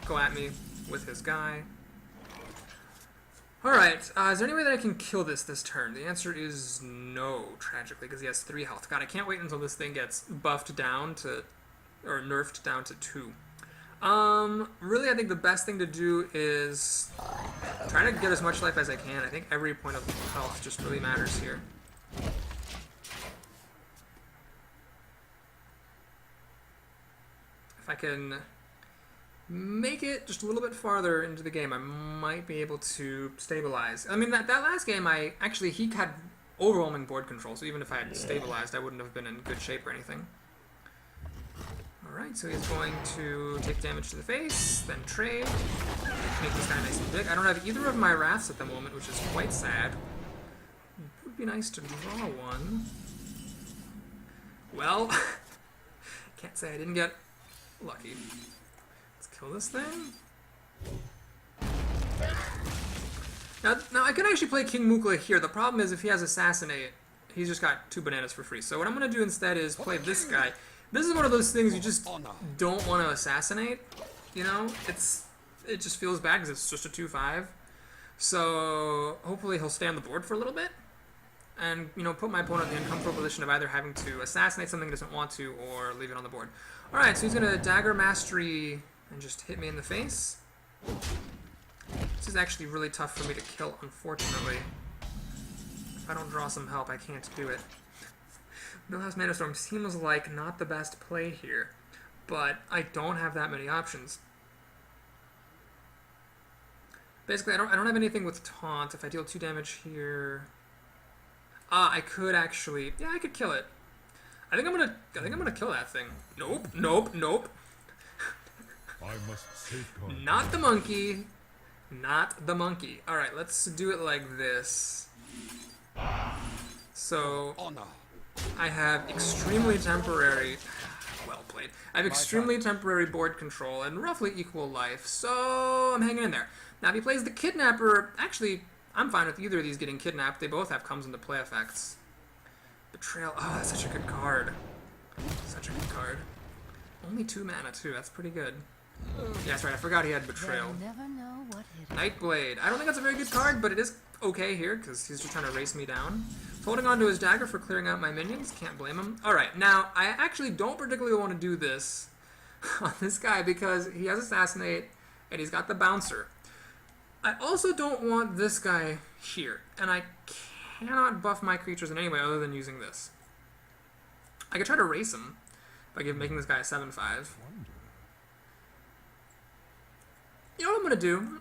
Speaker 1: go at me with his guy. Alright, is there any way that I can kill this turn? The answer is no, tragically, because he has 3 health. God, I can't wait until this thing gets buffed down to, or nerfed down to 2. Really, I think the best thing to do is try to get as much life as I can. I think every point of health just really matters here. If I can make it just a little bit farther into the game, I might be able to stabilize. I mean, that last game, he had overwhelming board control, so even if I had stabilized, I wouldn't have been in good shape or anything. Alright, so he's going to take damage to the face, then trade, make this guy nice and big. I don't have either of my wraths at the moment, which is quite sad. It would be nice to draw one. Well, can't say I didn't get lucky. Let's kill this thing. Now I could actually play King Mukla here. The problem is if he has Assassinate, he's just got 2 bananas for free. So what I'm going to do instead is play this guy. This is one of those things you just don't want to assassinate, you know? It just feels bad because it's just a 2/5. So hopefully he'll stay on the board for a little bit and, you know, put my opponent in the uncomfortable position of either having to assassinate something he doesn't want to or leave it on the board. Alright, so he's going to Dagger Mastery and just hit me in the face. This is actually really tough for me to kill, unfortunately. If I don't draw some help, I can't do it. Millhouse Mana Storm seems like not the best play here, but I don't have that many options. Basically, I don't have anything with Taunt. If I deal 2 damage here, I could actually, yeah, I could kill it. I think I'm gonna kill that thing. Nope, nope, nope.
Speaker 2: I must safeguard.
Speaker 1: Not the monkey. Not the monkey. All right, let's do it like this. So I have extremely temporary. Well played. I have extremely temporary board control and roughly equal life, so I'm hanging in there. Now, if he plays the Kidnapper, actually, I'm fine with either of these getting kidnapped. They both have comes into play effects. Betrayal. Oh, that's such a good card. Such a good card. Only 2 mana too. That's pretty good. Yeah, that's right. I forgot he had Betrayal.
Speaker 5: They'll never know what hit him.
Speaker 1: Nightblade. I don't think that's a very good card, but it is okay here because he's just trying to race me down. Holding on to his dagger for clearing out my minions. Can't blame him. Alright, now, I actually don't particularly want to do this on this guy because he has Assassinate and he's got the Bouncer. I also don't want this guy here, and I cannot buff my creatures in any way other than using this. I could try to race him by making this guy a 7/5. You know what I'm gonna do?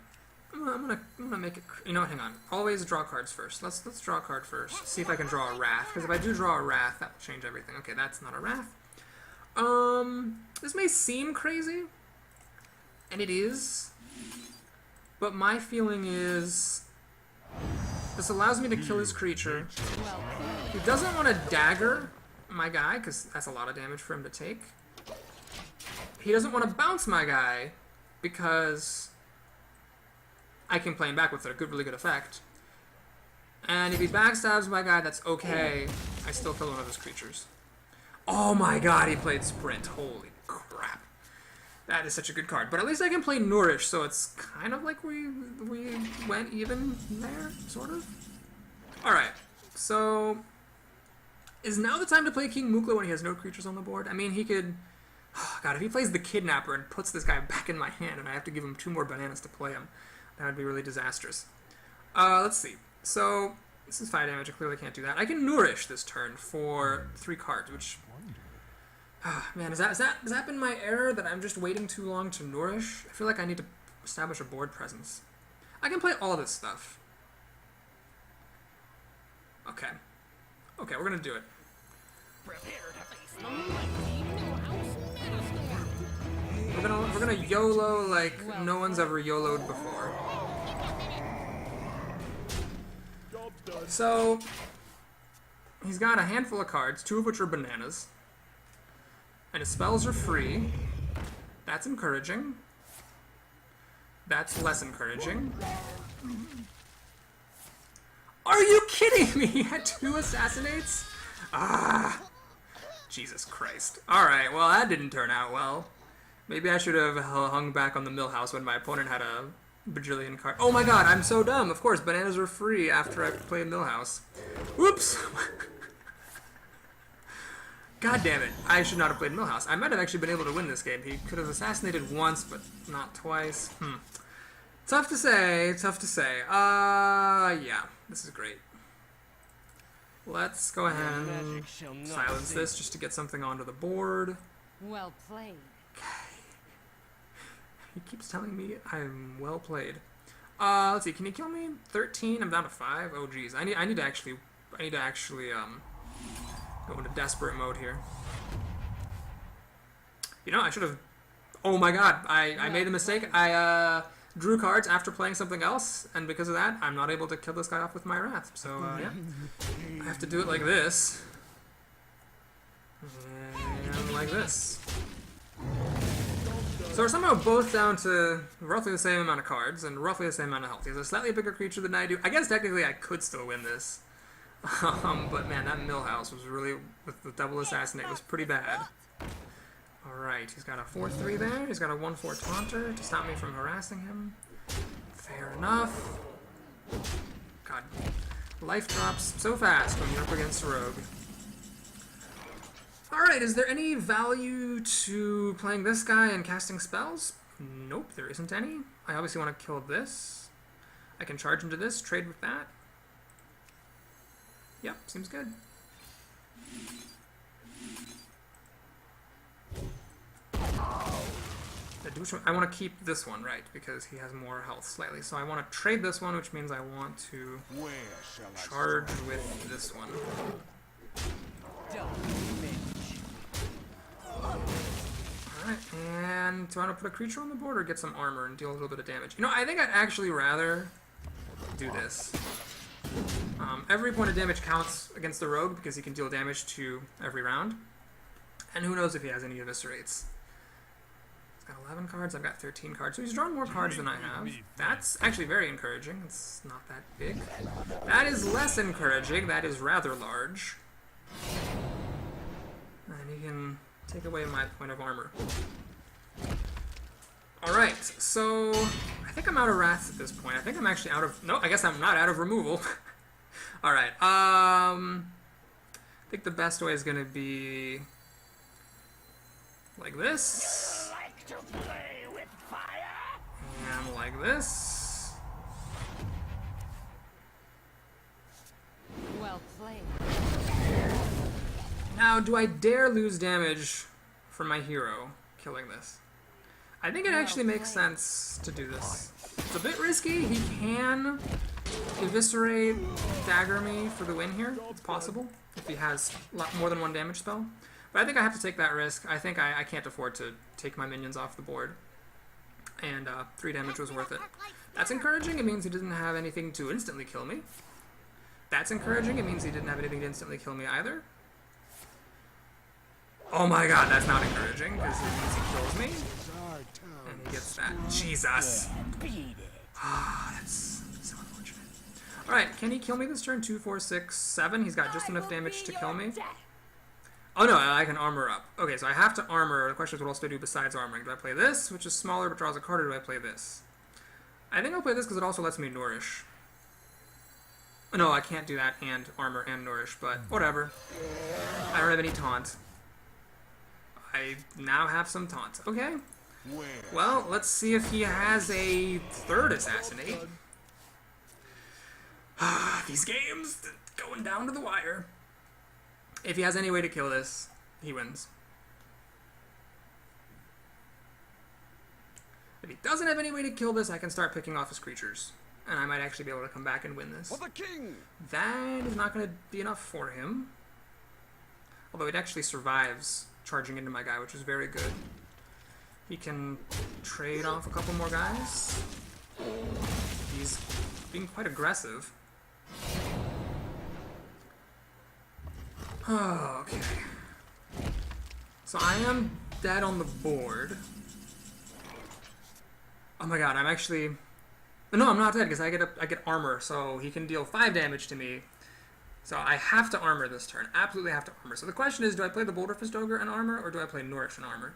Speaker 1: I'm gonna make it. You know what? Hang on. Always draw cards first. Let's draw a card first. See if I can draw a Wrath. Because if I do draw a Wrath, that will change everything. Okay, that's not a Wrath. This may seem crazy, and it is. But my feeling is this allows me to kill his creature. He doesn't want to dagger my guy because that's a lot of damage for him to take. He doesn't want to bounce my guy because I can play him back with a really good effect. And if he backstabs my guy, that's okay. I still kill one of his creatures. Oh my god, he played Sprint. Holy crap. That is such a good card. But at least I can play Nourish, so it's kind of like we went even there, sort of. Alright, so is now the time to play King Mukla when he has no creatures on the board? I mean, he could... Oh god, if he plays the Kidnapper and puts this guy back in my hand and I have to give him 2 more bananas to play him, that would be really disastrous. Let's see. So, this is 5 damage. I clearly can't do that. I can Nourish this turn for 3 cards, which... man, has that been my error, that I'm just waiting too long to Nourish? I feel like I need to establish a board presence. I can play all this stuff. Okay. Okay, we're gonna do it.
Speaker 3: Prepare to face the mighty Millhouse Metastorm.
Speaker 1: We're gonna YOLO like no one's ever YOLO'd before. So he's got a handful of cards, 2 of which are bananas. And his spells are free. That's encouraging. That's less encouraging. Are you kidding me? He had 2 assassinates? Ah. Jesus Christ. Alright, well that didn't turn out well. Maybe I should have hung back on the Millhouse when my opponent had a bajillion card. Oh my god, I'm so dumb. Of course, bananas are free after I played Millhouse. Whoops. God damn it. I should not have played Millhouse. I might have actually been able to win this game. He could have assassinated once, but not twice. Tough to say. Tough to say. Yeah. This is great. Let's go ahead and silence this just to get something onto the board.
Speaker 4: Well played.
Speaker 1: He keeps telling me I'm well played. Let's see. Can he kill me? 13. I'm down to 5. Oh geez. I need to actually go into desperate mode here. You know, I should have... Oh my god, I made a mistake. I drew cards after playing something else, and because of that, I'm not able to kill this guy off with my Wrath. So, yeah. I have to do it like this. And like this. So we're somehow both down to roughly the same amount of cards, and roughly the same amount of health. He's a slightly bigger creature than I do. I guess technically I could still win this. But man, that Millhouse was really, with the double assassinate, was pretty bad. Alright, he's got a 4-3 there. He's got a 1-4 taunter to stop me from harassing him. Fair enough. God, life drops so fast when you're up against a rogue. Alright, is there any value to playing this guy and casting spells? Nope, there isn't any. I obviously want to kill this. I can charge into this, trade with that. Yep, seems good. I want to keep this one, right, because he has more health slightly. So I want to trade this one, which means I want to charge with this one. Alright, and do I want to put a creature on the board or get some armor and deal a little bit of damage? You know, I think I'd actually rather do this. Every point of damage counts against the rogue because he can deal damage to every round. And who knows if he has any eviscerates. He's got 11 cards, I've got 13 cards, so he's drawn more cards than I have. That's actually very encouraging. It's not that big. That is less encouraging. That is rather large. And he can take away my point of armor. Alright, so I think I'm out of wraths at this point. I think I'm actually out of... No, I guess I'm not out of removal. Alright, I think the best way is going to be like this.
Speaker 3: You like to play with fire?
Speaker 1: And like this.
Speaker 4: Well played.
Speaker 1: Now, do I dare lose damage for my hero killing this? I think it actually makes sense to do this. It's a bit risky. He can eviscerate, dagger me for the win here. It's possible if he has more than one damage spell. But I think I have to take that risk. I think I can't afford to take my minions off the board. And 3 damage was worth it. That's encouraging. It means he didn't have anything to instantly kill me. That's encouraging. It means he didn't have anything to instantly kill me either. Oh my god, that's not encouraging, because it means he kills me. And he gets that. Jesus. Ah, that's so unfortunate. Alright, can he kill me this turn? 2, 4, 6, 7. He's got just enough damage to kill me. Oh no, I can armor up. Okay, so I have to armor. The question is what else do I do besides armoring? Do I play this, which is smaller but draws a card, or do I play this? I think I'll play this because it also lets me nourish. No, I can't do that and armor and nourish, but whatever. I don't have any taunt. I now have some taunt. Okay. Well, let's see if he has a 3rd assassinate. These games, going down to the wire. If he has any way to kill this, he wins. If he doesn't have any way to kill this, I can start picking off his creatures. and I might actually be able to come back and win this.
Speaker 6: For the king!
Speaker 1: That is not going to be enough for him. Although it actually survives charging into my guy, which is very good. He can trade off a couple more guys. He's being quite aggressive. Oh, okay. So I am dead on the board. Oh my god, I'm actually... No, I'm not dead because I get armor, so he can deal 5 damage to me. So I have to armor this turn. Absolutely have to armor. So the question is, do I play the Boulder Fist Ogre and armor, or do I play Nourish and armor?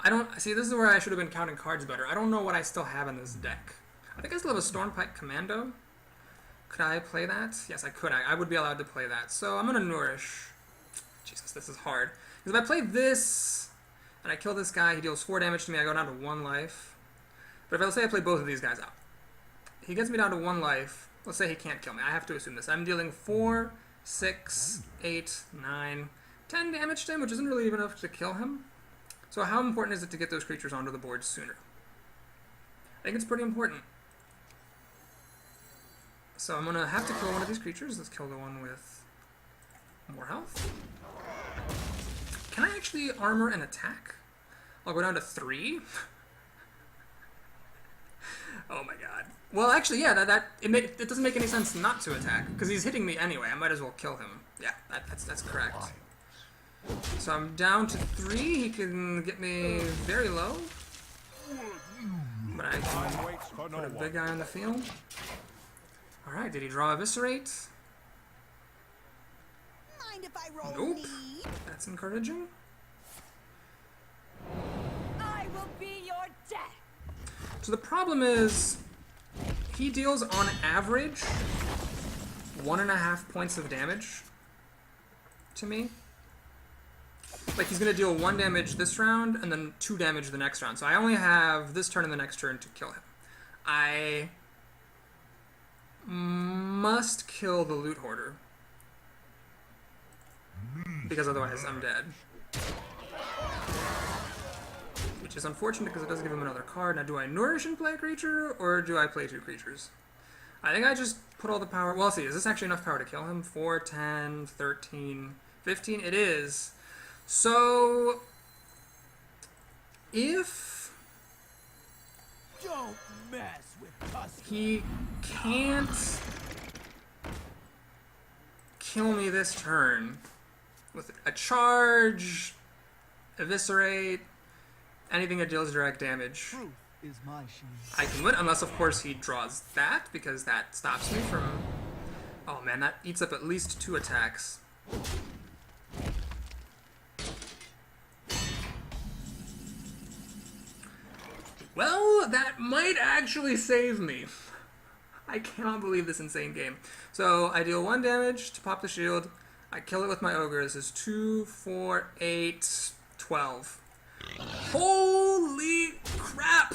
Speaker 1: I don't... See, this is where I should have been counting cards better. I don't know what I still have in this deck. I think I still have a Stormpike Commando. Could I play that? Yes, I could. I would be allowed to play that. So I'm going to Nourish. Jesus, this is hard. Because if I play this, and I kill this guy, he deals 4 damage to me, I go down to 1 life. But if let's say I play both of these guys out. He gets me down to 1 life. Let's say he can't kill me. I have to assume this. I'm dealing 4, 6, 8, 9, 10 damage to him, which isn't really even enough to kill him. So how important is it to get those creatures onto the board sooner? I think it's pretty important. So I'm going to have to kill one of these creatures. Let's kill the one with more health. Can I actually armor and attack? I'll go down to 3. Oh my god. Well, actually, yeah, it doesn't make any sense not to attack, because he's hitting me anyway. I might as well kill him. Yeah, that's correct. So I'm down to 3. He can get me very low. But I can put a big guy on the field. Alright, did he draw Eviscerate?
Speaker 3: Mind if I roll
Speaker 1: Nope.
Speaker 3: lead?
Speaker 1: That's encouraging.
Speaker 3: I will be your death.
Speaker 1: So the problem is, he deals on average 1.5 points of damage to me. Like, he's going to deal 1 damage this round, and then 2 damage the next round. So I only have this turn and the next turn to kill him. I must kill the Loot Hoarder, because otherwise I'm dead. Which is unfortunate because it doesn't give him another card. Now, do I Nourish and play a creature, or do I play 2 creatures? I think I just put all the power... Well, let's see. Is this actually enough power to kill him? 4, 10, 13, 15? It is. So... if...
Speaker 3: Don't mess with us.
Speaker 1: he can't kill me this turn with a charge, Eviscerate, anything that deals direct damage,
Speaker 7: Truth is my shield.
Speaker 1: I can win, unless of course he draws that, because that stops me from... Oh man, that eats up at least 2 attacks. Well, that might actually save me. I cannot believe this insane game. So I deal 1 damage to pop the shield. I kill it with my ogre. This is 2, 4, 8, 12. Holy crap!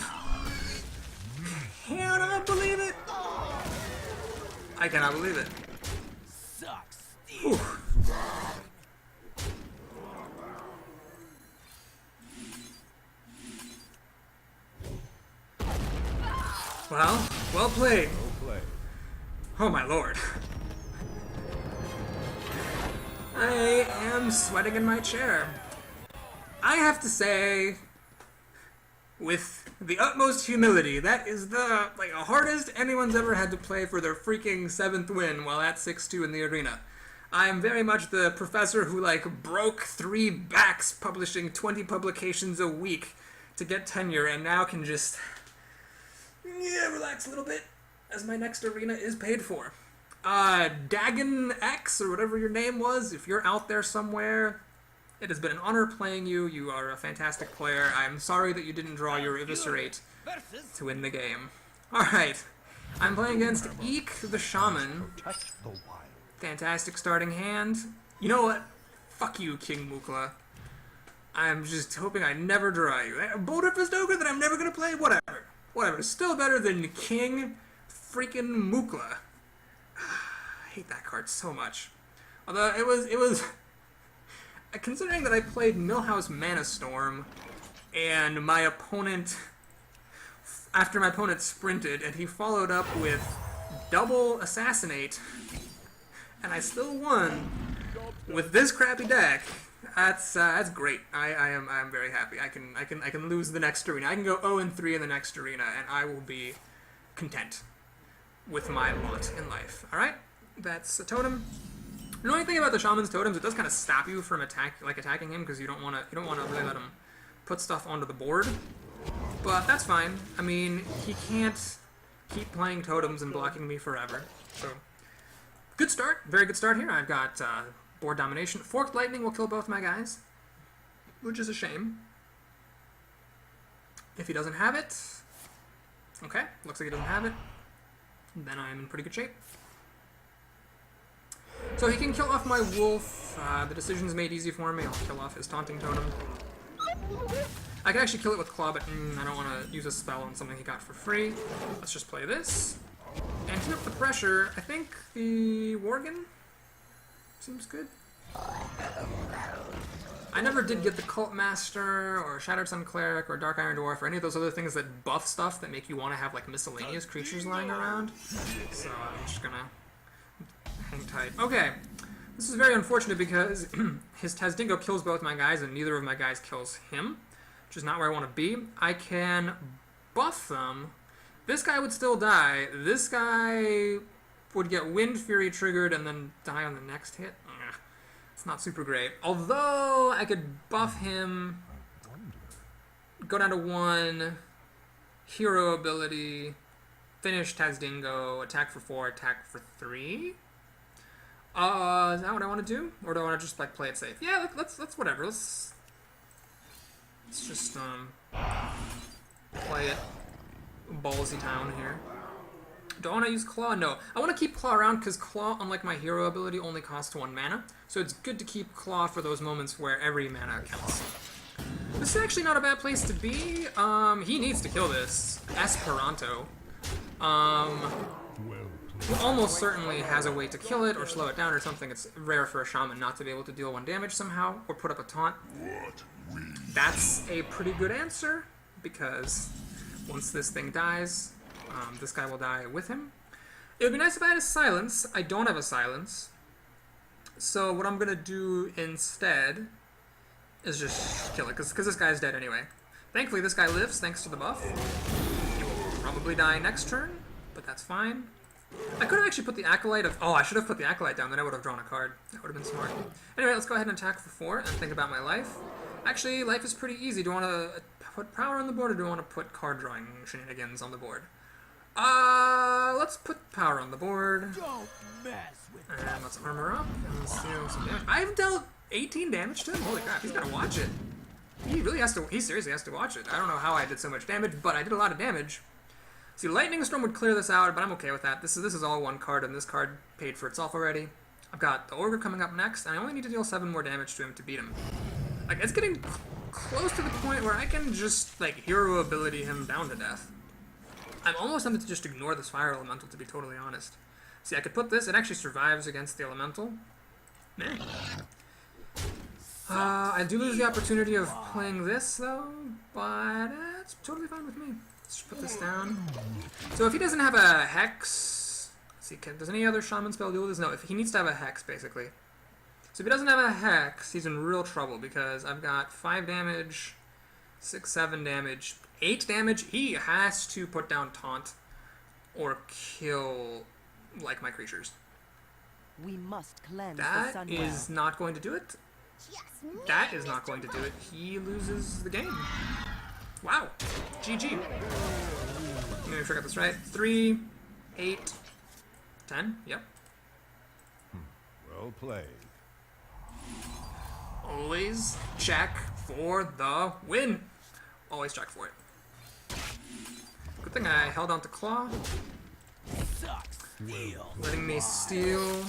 Speaker 1: Cannot believe it! I cannot believe it.
Speaker 3: Sucks.
Speaker 1: Whew. Well played.
Speaker 2: Well played.
Speaker 1: Oh my lord. I am sweating in my chair. I have to say, with the utmost humility, that is the hardest anyone's ever had to play for their freaking 7th win while at 6-2 in the arena. I am very much the professor who broke 3 backs publishing 20 publications a week to get tenure and now can just relax a little bit as my next arena is paid for. Dagon X, or whatever your name was, if you're out there somewhere, it has been an honor playing you. You are a fantastic player. I'm sorry that you didn't draw your Eviscerate to win the game. Alright, I'm playing against Eek the Shaman.
Speaker 2: Protect the wild.
Speaker 1: Fantastic starting hand. You know what? Fuck you, King Mukla. I'm just hoping I never draw you. Boulder Fist Ogre that I'm never gonna play? Whatever. Whatever. Still better than King freaking Mukla. I hate that card so much. Although it was considering that I played Millhouse Mana Storm and my opponent after my opponent sprinted, and he followed up with double assassinate, and I still won with this crappy deck. That's great. I'm very happy. I can lose the next arena. I can go 0-3 in the next arena, and I will be content with my lot in life. All right, that's a totem. The only thing about the shaman's totems, it does kind of stop you from attacking him, because you don't want to really let him put stuff onto the board. But that's fine. I mean, he can't keep playing totems and blocking me forever. So, good start. Very good start here. I've got board domination. Forked Lightning will kill both my guys, which is a shame. If he doesn't have it, okay, looks like he doesn't have it, then I'm in pretty good shape. So he can kill off my wolf. The decision's made easy for me. I'll kill off his taunting totem. I can actually kill it with claw, but I don't want to use a spell on something he got for free. Let's just play this. And keep up the pressure. I think the Worgen seems good. I never did get the Cult Master, or Shattered Sun Cleric, or Dark Iron Dwarf, or any of those other things that buff stuff that make you want to have like miscellaneous creatures lying around. So I'm just gonna hang tight. Okay, this is very unfortunate because his Tazdingo kills both my guys and neither of my guys kills him, which is not where I want to be. I can buff them. This guy would still die. This guy would get Wind Fury triggered and then die on the next hit. It's not super great. Although I could buff him, go down to 1, hero ability, finish Tazdingo, attack for 4, attack for 3. Is that what I want to do? Or do I want to just like play it safe? Yeah, let's whatever. Let's just play it ballsy town here. Do I want to use Claw? No. I want to keep Claw around because Claw, unlike my hero ability, only costs 1 mana. So it's good to keep Claw for those moments where every mana counts. This is actually not a bad place to be. He needs to kill this. Esperanto. He almost certainly has a way to kill it or slow it down or something. It's rare for a shaman not to be able to deal 1 damage somehow or put up a taunt. That's a pretty good answer because once this thing dies, this guy will die with him. It would be nice if I had a silence. I don't have a silence. So what I'm going to do instead is just kill it, because this guy's dead anyway. Thankfully, this guy lives thanks to the buff. He will probably die next turn, but that's fine. I could have actually put the Acolyte of... Oh, I should have put the Acolyte down, then I would have drawn a card. That would have been smart. Anyway, let's go ahead and attack for 4 and think about my life. Actually, life is pretty easy. Do I want to put power on the board, or do I want to put card drawing shenanigans on the board? Let's put power on the board.
Speaker 3: Don't mess with
Speaker 1: And let's armor up and let's deal some damage. I've dealt 18 damage to him? Holy crap, he's gotta watch it. He really has to, he seriously has to watch it. I don't know how I did so much damage, but I did a lot of damage. See, Lightning Storm would clear this out, but I'm okay with that. This is all 1 card, and this card paid for itself already. I've got the Ogre coming up next, and I only need to deal 7 more damage to him to beat him. Like, it's getting close to the point where I can just, like, hero ability him down to death. I'm almost tempted to just ignore this Fire Elemental, to be totally honest. See, I could put this, it actually survives against the Elemental. Man. I do lose the opportunity of playing this, though, but it's totally fine with me. Let's just put this down. So if he doesn't have a Hex... Let's see, does any other Shaman spell deal with this? No, if he needs to have a Hex, basically. So if he doesn't have a Hex, he's in real trouble, because I've got 5 damage, 6, 7 damage, 8 damage. He has to put down Taunt or kill, like, my creatures.
Speaker 5: We must cleanse the
Speaker 1: That
Speaker 5: sun
Speaker 1: is not going to do it. That is not going to do it. He loses the game. Wow. GG. Let me make sure I got this right. 3, 8, 10. Yep.
Speaker 2: Well played.
Speaker 1: Always check for the win. Always check for it. Good thing I held on to Claw,
Speaker 3: sucks. Deal.
Speaker 1: letting me steal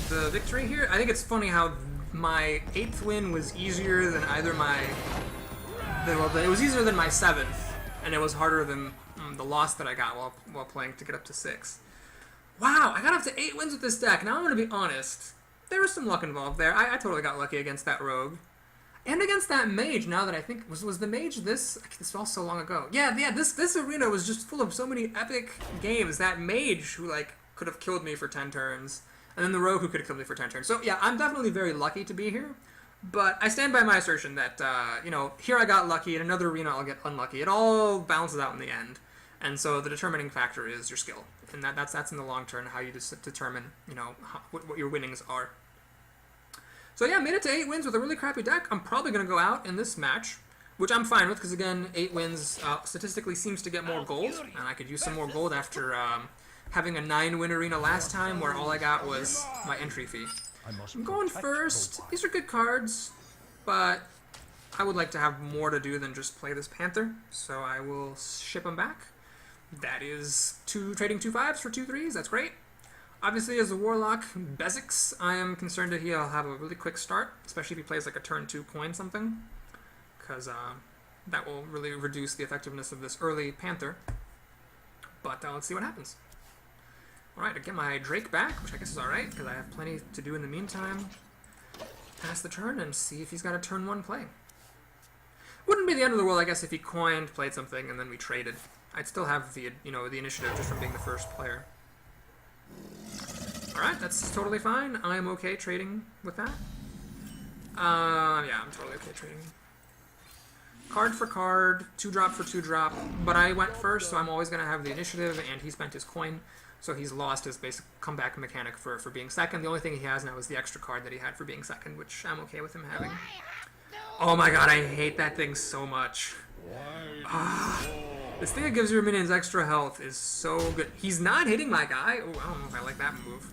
Speaker 1: the victory here. I think it's funny how my 8th win was easier than either my... Well, it was easier than my 7th, and it was harder than the loss that I got while playing to get up to 6. Wow, I got up to 8 wins with this deck. Now I'm going to be honest. There was some luck involved there. I totally got lucky against that rogue. And against that mage, now that I think, was the mage this was all so long ago. Yeah, this arena was just full of so many epic games. That mage who, like, could have killed me for 10 turns, and then the rogue who could have killed me for 10 turns. So, yeah, I'm definitely very lucky to be here, but I stand by my assertion that, you know, here I got lucky, in another arena I'll get unlucky. It all balances out in the end, and so the determining factor is your skill, and that's in the long term how you determine, you know, what your winnings are. So yeah, made it to 8 wins with a really crappy deck. I'm probably going to go out in this match, which I'm fine with, because again, 8 wins statistically seems to get more gold, and I could use some more gold after having a 9-win arena last time, where all I got was my entry fee. I'm going first. These are good cards, but I would like to have more to do than just play this Panther, so I will ship them back. That is trading 2 5s for 2 3s. That's great. Obviously, as a Warlock, Bezix, I am concerned that he'll have a really quick start, especially if he plays like a turn 2 coin something, because that will really reduce the effectiveness of this early Panther. But let's see what happens. Alright, I get my Drake back, which I guess is alright, because I have plenty to do in the meantime. Pass the turn and see if he's got a turn 1 play. Wouldn't be the end of the world, I guess, if he coined, played something, and then we traded. I'd still have the, you know, the initiative just from being the first player. Alright, that's totally fine. I'm okay trading with that. Yeah, I'm totally okay trading. Card for card, 2-drop for 2-drop, but I went first, so I'm always going to have the initiative, and he spent his coin, so he's lost his basic comeback mechanic for being second. The only thing he has now is the extra card that he had for being second, which I'm okay with him having. Oh my god, I hate that thing so much. This thing that gives your minions extra health is so good. He's not hitting my guy. Oh, I don't know if I like that move.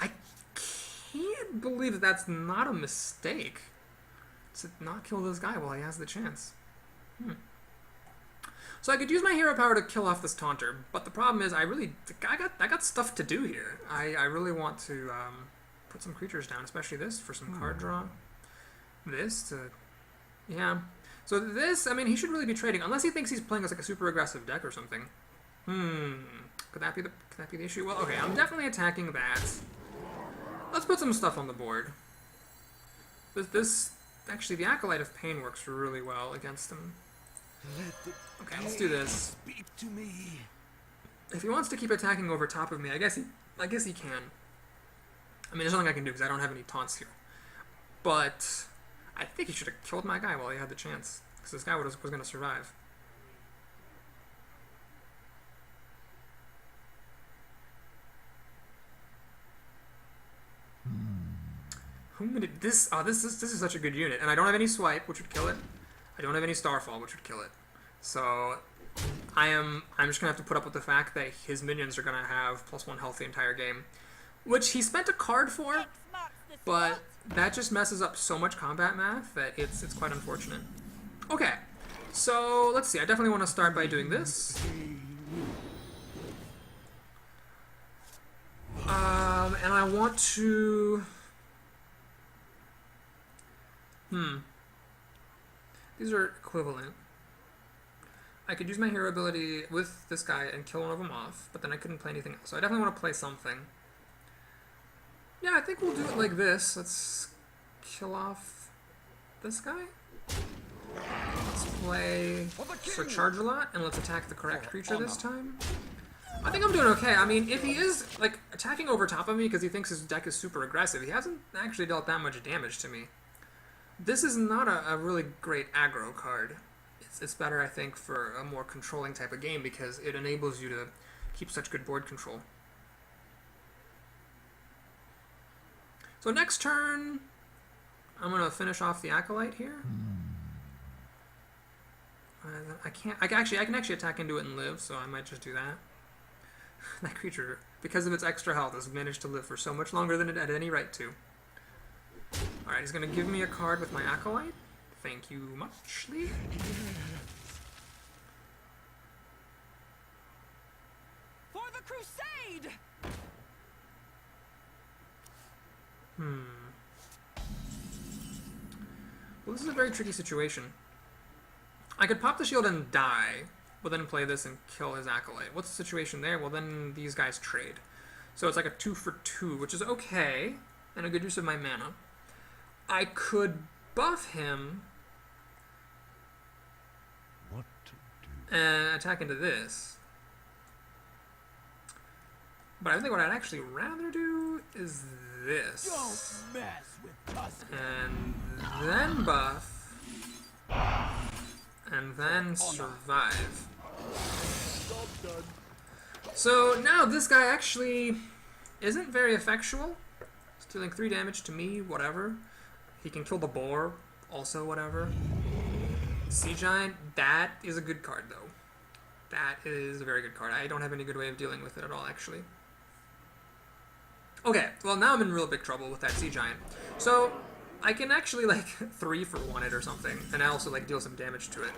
Speaker 1: I can't believe that that's not a mistake. To not kill this guy while he has the chance. So I could use my hero power to kill off this taunter, but the problem is I got stuff to do here. I really want to put some creatures down, especially this for some card draw. This to, yeah. So this, I mean, he should really be trading, unless he thinks he's playing as like a super aggressive deck or something. Could that be the issue? Well, okay, I'm definitely attacking that. Let's put some stuff on the board. This actually, the Acolyte of Pain works really well against him. Okay, let's do this.
Speaker 6: Speak to me.
Speaker 1: If he wants to keep attacking over top of me, I guess he can. I mean, there's nothing I can do because I don't have any taunts here. But I think he should have killed my guy while he had the chance, because this guy was going to survive. This is such a good unit, and I don't have any swipe, which would kill it. I don't have any starfall, which would kill it. So I'm just gonna have to put up with the fact that his minions are gonna have +1 health the entire game, which he spent a card for, but that just messes up so much combat math that it's quite unfortunate. Okay, so let's see. I definitely want to start by doing this. And I want to. These are equivalent. I could use my hero ability with this guy and kill one of them off, but then I couldn't play anything else. So I definitely want to play something. Yeah, I think we'll do it like this. Let's kill off this guy. Let's play Surcharge a lot, and let's attack the correct creature this time. I think I'm doing okay. I mean, if he is, like, attacking over top of me because he thinks his deck is super aggressive, he hasn't actually dealt that much damage to me. This is not a really great aggro card. It's better, I think, for a more controlling type of game because it enables you to keep such good board control. So next turn, I'm going to finish off the Acolyte here. I can actually attack into it and live, so I might just do that. That creature, because of its extra health, has managed to live for so much longer than it had any right to. Alright, he's going to give me a card with my Acolyte. Thank you muchly.
Speaker 3: For the crusade!
Speaker 1: Well, this is a very tricky situation. I could pop the shield and die, but then play this and kill his Acolyte. What's the situation there? Well, then these guys trade. So it's like a 2 for 2, which is okay, and a good use of my mana. I could buff him
Speaker 2: What to do?
Speaker 1: and attack into this. But I think what I'd actually rather do is this.
Speaker 3: Don't mess with us.
Speaker 1: And then buff. And then survive. So now this guy actually isn't very effectual. He's dealing 3 damage to me, whatever. He can kill the boar, also whatever. Sea Giant, that is a good card though. That is a very good card. I don't have any good way of dealing with it at all, actually. Okay, well now I'm in real big trouble with that Sea Giant. So I can actually like 3 for 1 it or something, and I also like deal some damage to it.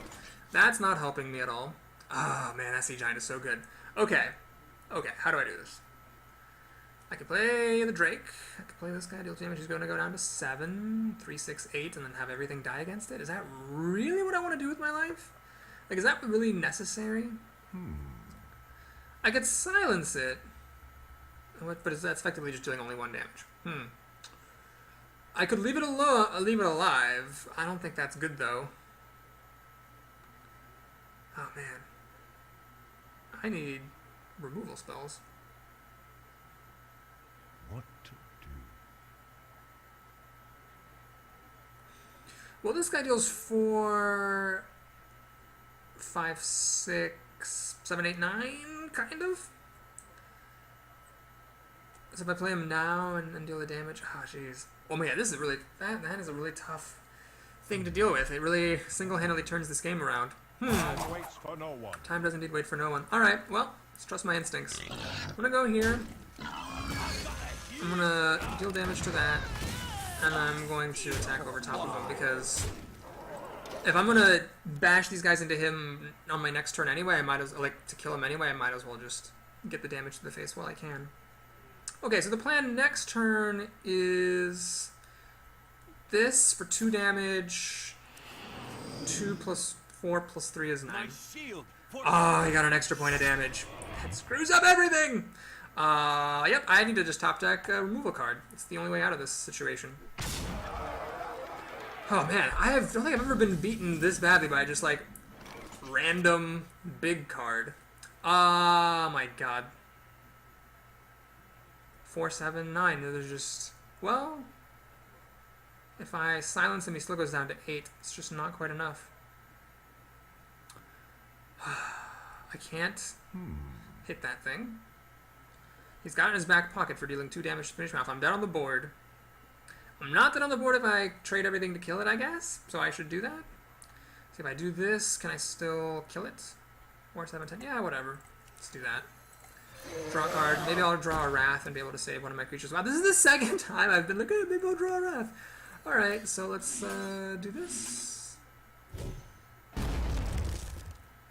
Speaker 1: That's not helping me at all. Ah, man, that Sea Giant is so good. Okay, how do I do this? I can play the Drake. I can play this guy, deal damage. He's going to go down to 7, 3, 6, 8, and then have everything die against it. Is that really what I want to do with my life? Like, is that really necessary? I could silence it. But that's effectively just dealing only 1 damage. I could leave it leave it alive. I don't think that's good though. Oh man. I need removal spells.
Speaker 2: What to do?
Speaker 1: Well, this guy deals 4, 5, 6, 7, 8, 9, kind of. So if I play him now and deal the damage, oh jeez. Oh man, this is really that is a really tough thing to deal with. It really single-handedly turns this game around.
Speaker 2: Time waits for no one.
Speaker 1: Time does indeed wait for no one. All right, well, let's trust my instincts. I'm gonna go here. I'm gonna deal damage to that, and I'm going to attack over top of him because if I'm gonna bash these guys into him on my next turn anyway, I might as like to kill him anyway. I might as well just get the damage to the face while I can. Okay, so the plan next turn is this for 2 damage. 2 plus 4 plus 3 is 9.
Speaker 2: Shield.
Speaker 1: Oh, he got an extra point of damage. That screws up everything! Yep, I need to just top deck a removal card. It's the only way out of this situation. Oh man, don't think I've ever been beaten this badly by just like random big card. Oh my god. 4, 7, 9. There's just, well, if I silence him, he still goes down to 8. It's just not quite enough. I can't hit that thing. He's got it in his back pocket for dealing 2 damage to finish him off. I'm dead on the board. I'm not dead on the board if I trade everything to kill it, I guess. So I should do that. See, if I do this, can I still kill it? 4, 7, 10. Yeah, whatever. Let's do that. Draw a card. Maybe I'll draw a Wrath and be able to save one of my creatures. Wow, this is the second time I've been like, hey, maybe I'll draw a Wrath. Alright, so let's do this.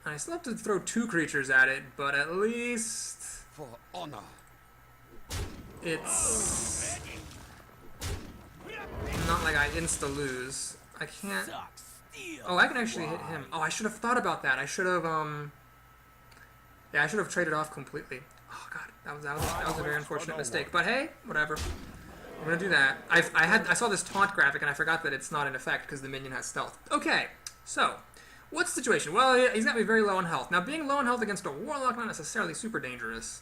Speaker 1: I still have to throw 2 creatures at it, but at least
Speaker 6: For honor.
Speaker 1: it's not like I insta-lose. I can't... Oh, I can actually hit him. Oh, I should have thought about that. I should have, yeah, I should have traded off completely. Oh god, that was a very unfortunate mistake. But hey, whatever. I'm gonna do that. I saw this taunt graphic and I forgot that it's not in effect because the minion has stealth. Okay, so what's the situation? Well, he's got me very low on health. Now, being low on health against a warlock not necessarily super dangerous.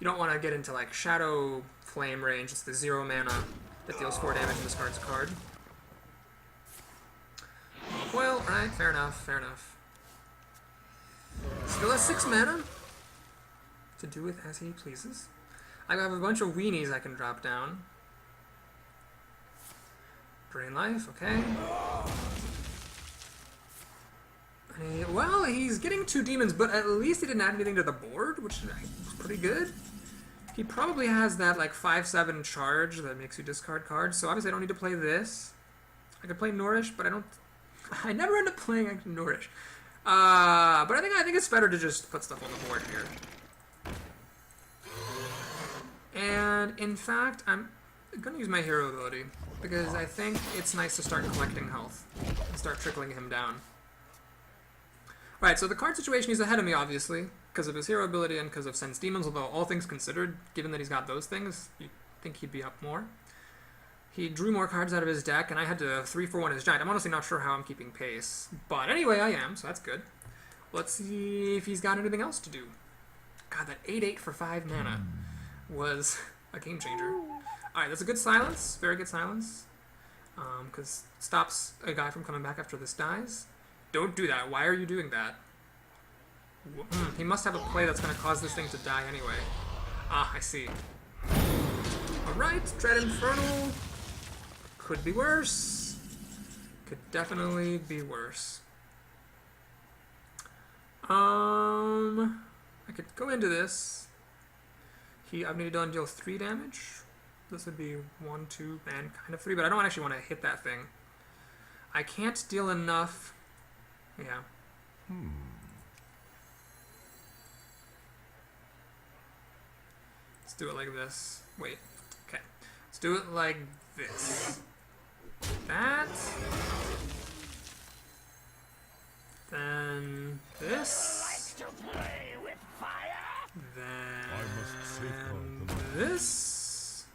Speaker 1: You don't want to get into like Shadow Flame range. It's the 0 mana that deals 4 damage and discards a card. Well, alright, fair enough, fair enough. Still has 6 mana to do with as he pleases. I have a bunch of weenies I can drop down. Drain life, okay. Well, he's getting 2 demons, but at least he didn't add anything to the board, which is pretty good. He probably has that like 5/7 charge that makes you discard cards, so obviously I don't need to play this. I could play Nourish, but I never end up playing actually Nourish. But I think it's better to just put stuff on the board here. And in fact, I'm gonna use my hero ability because I think it's nice to start collecting health and start trickling him down. Alright, so the card situation, he's ahead of me, obviously, because of his hero ability and because of Sense Demons, although all things considered, given that he's got those things, you'd think he'd be up more. He drew more cards out of his deck, and I had to 3-for-1 his giant. I'm honestly not sure how I'm keeping pace. But anyway, I am, so that's good. Let's see if he's got anything else to do. God, that 8/8 for 5 mana was a game changer. Alright, that's a good silence. Very good silence. Because stops a guy from coming back after this dies. Don't do that. Why are you doing that? He must have a play that's going to cause this thing to die anyway. Ah, I see. Alright, Dread Infernal. Could be worse. Could definitely be worse. I could go into this. I've needed to deal 3 damage. This would be 1, 2, and kind of 3, but I don't actually want to hit that thing. I can't deal enough. Yeah. Let's do it like this. Wait. Okay. Let's do it like this. That. Then this.
Speaker 3: To play with fire?
Speaker 1: Then this.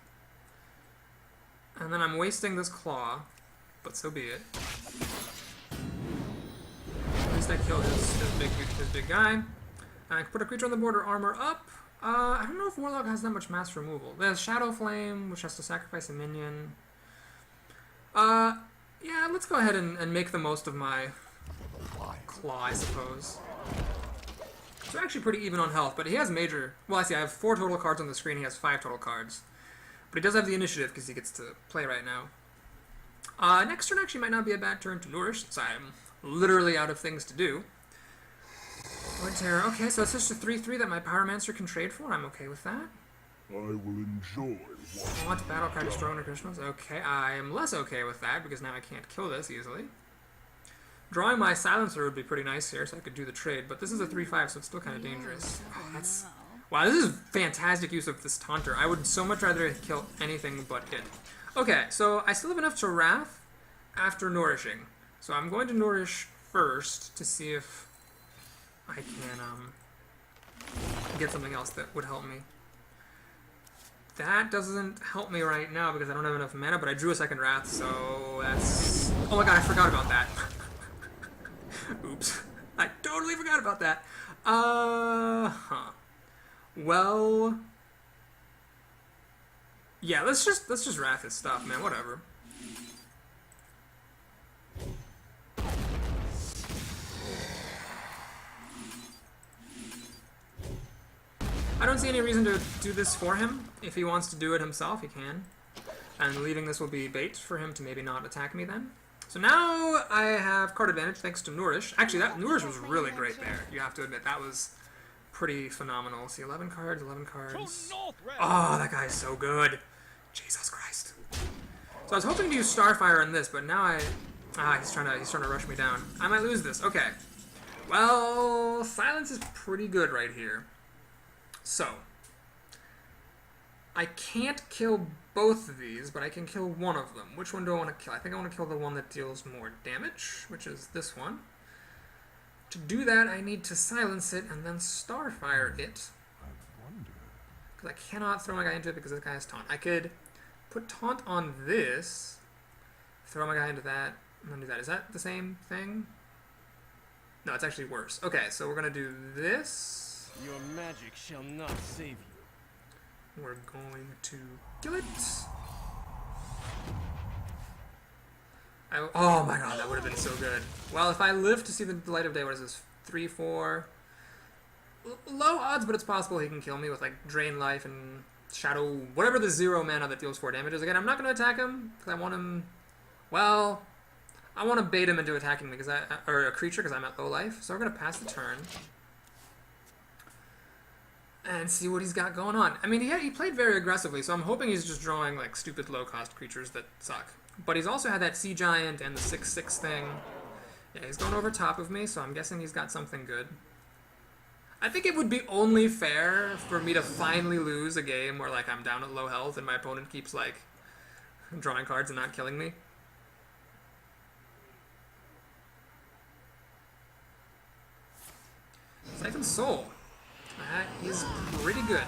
Speaker 1: And then I'm wasting this claw, but so be it. At least I kill his big guy. And I can put a creature on the board or armor up. I don't know if Warlock has that much mass removal. There's Shadow Flame, which has to sacrifice a minion. Yeah, let's go ahead and make the most of my claw, I suppose. So actually pretty even on health, but he has major... Well, I see, I have 4 total cards on the screen, he has 5 total cards. But he does have the initiative because he gets to play right now. Next turn actually might not be a bad turn to Nourish, since I'm literally out of things to do. Void Terror. Okay, so it's just a 3/3 that my Pyromancer can trade for. I'm okay with that.
Speaker 6: I will enjoy what
Speaker 1: Want Battle Cry Destroy under Christmas. Okay, I am less okay with that because now I can't kill this easily. Drawing my Silencer would be pretty nice here, so I could do the trade, but this is a 3/5, so it's still kind of dangerous. Oh, that's... Wow, this is fantastic use of this Taunter. I would so much rather kill anything but hit. Okay, so I still have enough to Wrath after Nourishing. So I'm going to Nourish first to see if I can get something else that would help me. That doesn't help me right now because I don't have enough mana, but I drew a second Wrath, so that's... Oh my god, I forgot about that. Oops. I totally forgot about that. Well... Yeah, let's just Wrath his stuff, man, whatever. I don't see any reason to do this for him. If he wants to do it himself, he can. And leaving this will be bait for him to maybe not attack me then. So now I have card advantage thanks to Nourish. Actually, that Nourish was really great there. You have to admit, that was pretty phenomenal. See, 11 cards, 11 cards. Oh, that guy is so good. Jesus Christ. So I was hoping to use Starfire on this, but now he's trying to rush me down. I might lose this. Okay. Well, Silence is pretty good right here. So, I can't kill both of these, but I can kill one of them. Which one do I want to kill? I think I want to kill the one that deals more damage, which is this one. To do that, I need to silence it and then Starfire it. Because I cannot throw my guy into it because this guy has Taunt. I could put Taunt on this, throw my guy into that, and then do that. Is that the same thing? No, it's actually worse. Okay, so we're going to do this.
Speaker 2: Your magic shall not save you.
Speaker 1: We're going to kill it. Oh my god, that would have been so good. Well, if I live to see the light of day, what is this? 3, 4. Low odds, but it's possible he can kill me with like Drain Life and Shadow, whatever the 0 mana that deals 4 damage is. Again, I'm not going to attack him because I want him. Well, I want to bait him into attacking me or a creature because I'm at low life. So we're going to pass the turn. And see what he's got going on. I mean, he played very aggressively, so I'm hoping he's just drawing, like, stupid low-cost creatures that suck. But he's also had that Sea Giant and the 6/6 thing. Yeah, he's going over top of me, so I'm guessing he's got something good. I think it would be only fair for me to finally lose a game where, like, I'm down at low health and my opponent keeps, like, drawing cards and not killing me. Siphon Soul. That is pretty good.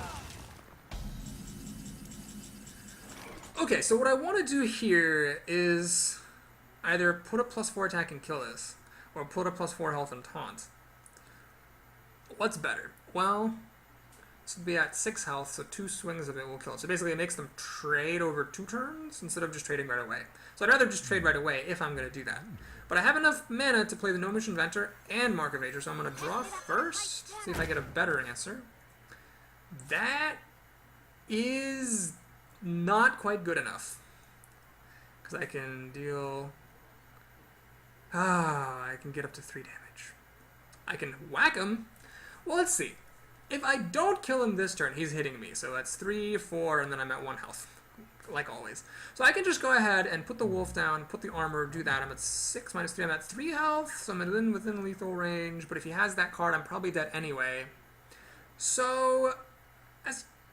Speaker 1: Okay, so what I want to do here is either put a +4 attack and kill this, or put a +4 health and taunt. What's better? Well, this would be at 6 health, so 2 swings of it will kill it. So basically it makes them trade over 2 turns instead of just trading right away. So I'd rather just trade right away if I'm going to do that. But I have enough mana to play the Gnomish Inventor and Mark of Ager, so I'm going to draw first, see if I get a better answer. That is not quite good enough. Because I can deal... I can get up to 3 damage. I can whack him. Well, let's see. If I don't kill him this turn, he's hitting me. So that's 3, 4, and then I'm at 1 health. Like always. So I can just go ahead and put the wolf down, put the armor, do that. I'm at 6 minus 3. I'm at 3 health, so I'm within lethal range. But if he has that card, I'm probably dead anyway. So...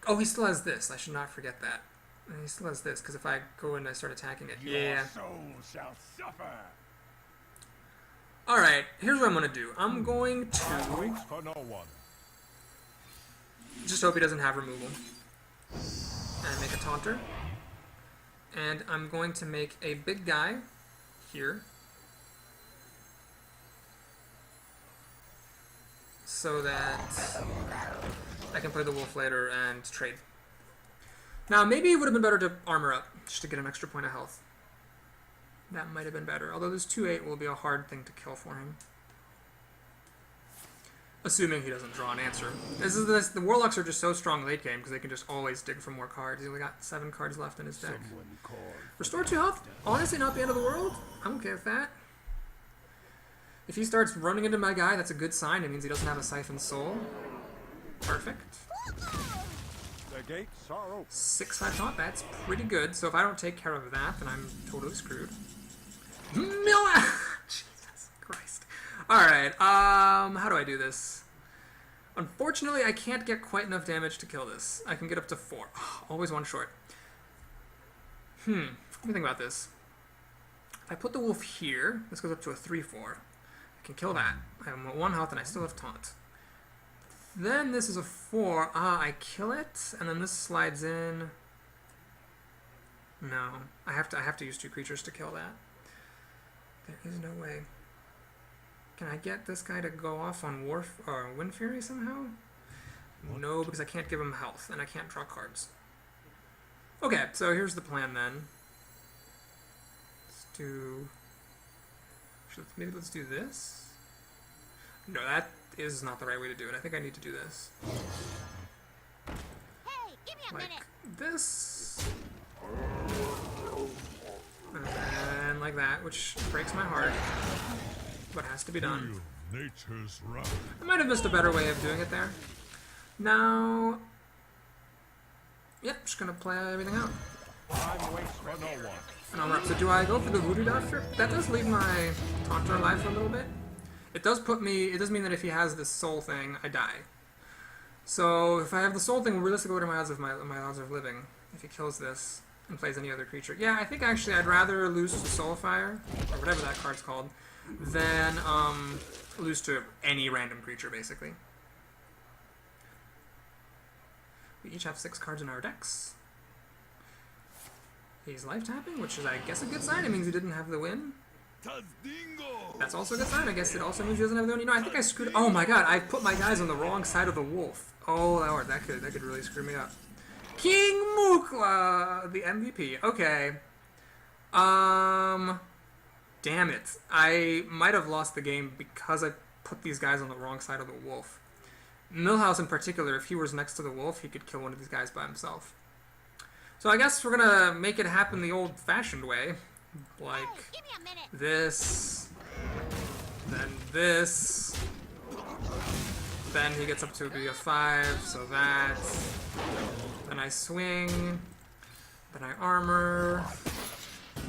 Speaker 1: Oh, he still has this. I should not forget that. And he still has this, because if I go and I start attacking it...
Speaker 2: Your soul shall suffer.
Speaker 1: Alright, here's what I'm going to do. I'm going to...
Speaker 2: Waits for no one.
Speaker 1: Just hope he doesn't have removal. And make a taunter. And I'm going to make a big guy here. So that I can play the wolf later and trade. Now, maybe it would have been better to armor up, just to get an extra point of health. That might have been better, although this 2/8 will be a hard thing to kill for him. Assuming he doesn't draw an answer. The Warlocks are just so strong late game, because they can just always dig for more cards. He's only got 7 cards left in his deck. Restore 2 health? Honestly, not the end of the world. I'm okay with that. If he starts running into my guy, that's a good sign. It means he doesn't have a Siphon Soul. Perfect.
Speaker 2: The gates are open.
Speaker 1: 6/5 taunt, that's pretty good. So if I don't take care of that, then I'm totally screwed. Jesus Christ. Alright, how do I do this? Unfortunately, I can't get quite enough damage to kill this. I can get up to 4. Always one short. Let me think about this. If I put the wolf here, this goes up to a 3/4. I can kill that. I'm at 1 health and I still have taunt. Then this is a 4. I kill it, and then this slides in. No, I have to use 2 creatures to kill that. There is no way. Can I get this guy to go off on Wind Fury somehow? No, because I can't give him health, and I can't draw cards. Okay, so here's the plan then. Let's do... Maybe let's do this? No, that is not the right way to do it. I think I need to do this.
Speaker 3: Hey, give me a
Speaker 1: Like
Speaker 3: minute.
Speaker 1: this. And like that, which breaks my heart. But has to be done.
Speaker 6: Feel nature's wrath.
Speaker 1: I might have missed a better way of doing it there. Now... Yep, just gonna play everything out.
Speaker 2: Time waits for no one.
Speaker 1: And I'm up. So do I go for the Voodoo Doctor? That does leave my Taunter alive for a little bit. It does put me... It does mean that if he has this soul thing, I die. So if I have the soul thing, realistically, what are my odds of my odds of living? If he kills this and plays any other creature. Yeah, I think actually I'd rather lose to Soulfire, or whatever that card's called, than lose to any random creature, basically. We each have 6 cards in our decks. He's life tapping, which is, I guess, a good sign. It means he didn't have the win. That's also a good sign. I guess it also means he doesn't have the win. You know, I think I screwed... Oh my god, I put my guys on the wrong side of the wolf. Oh, Lord, that could really screw me up. King Mukla, the MVP. Okay. Damn it. I might have lost the game because I put these guys on the wrong side of the wolf. Millhouse in particular, if he was next to the wolf, he could kill one of these guys by himself. So I guess we're gonna make it happen the old-fashioned way. Like
Speaker 3: Give me a minute.
Speaker 1: this, then this, then he gets up to be a 5, so that, then I swing, then I armor,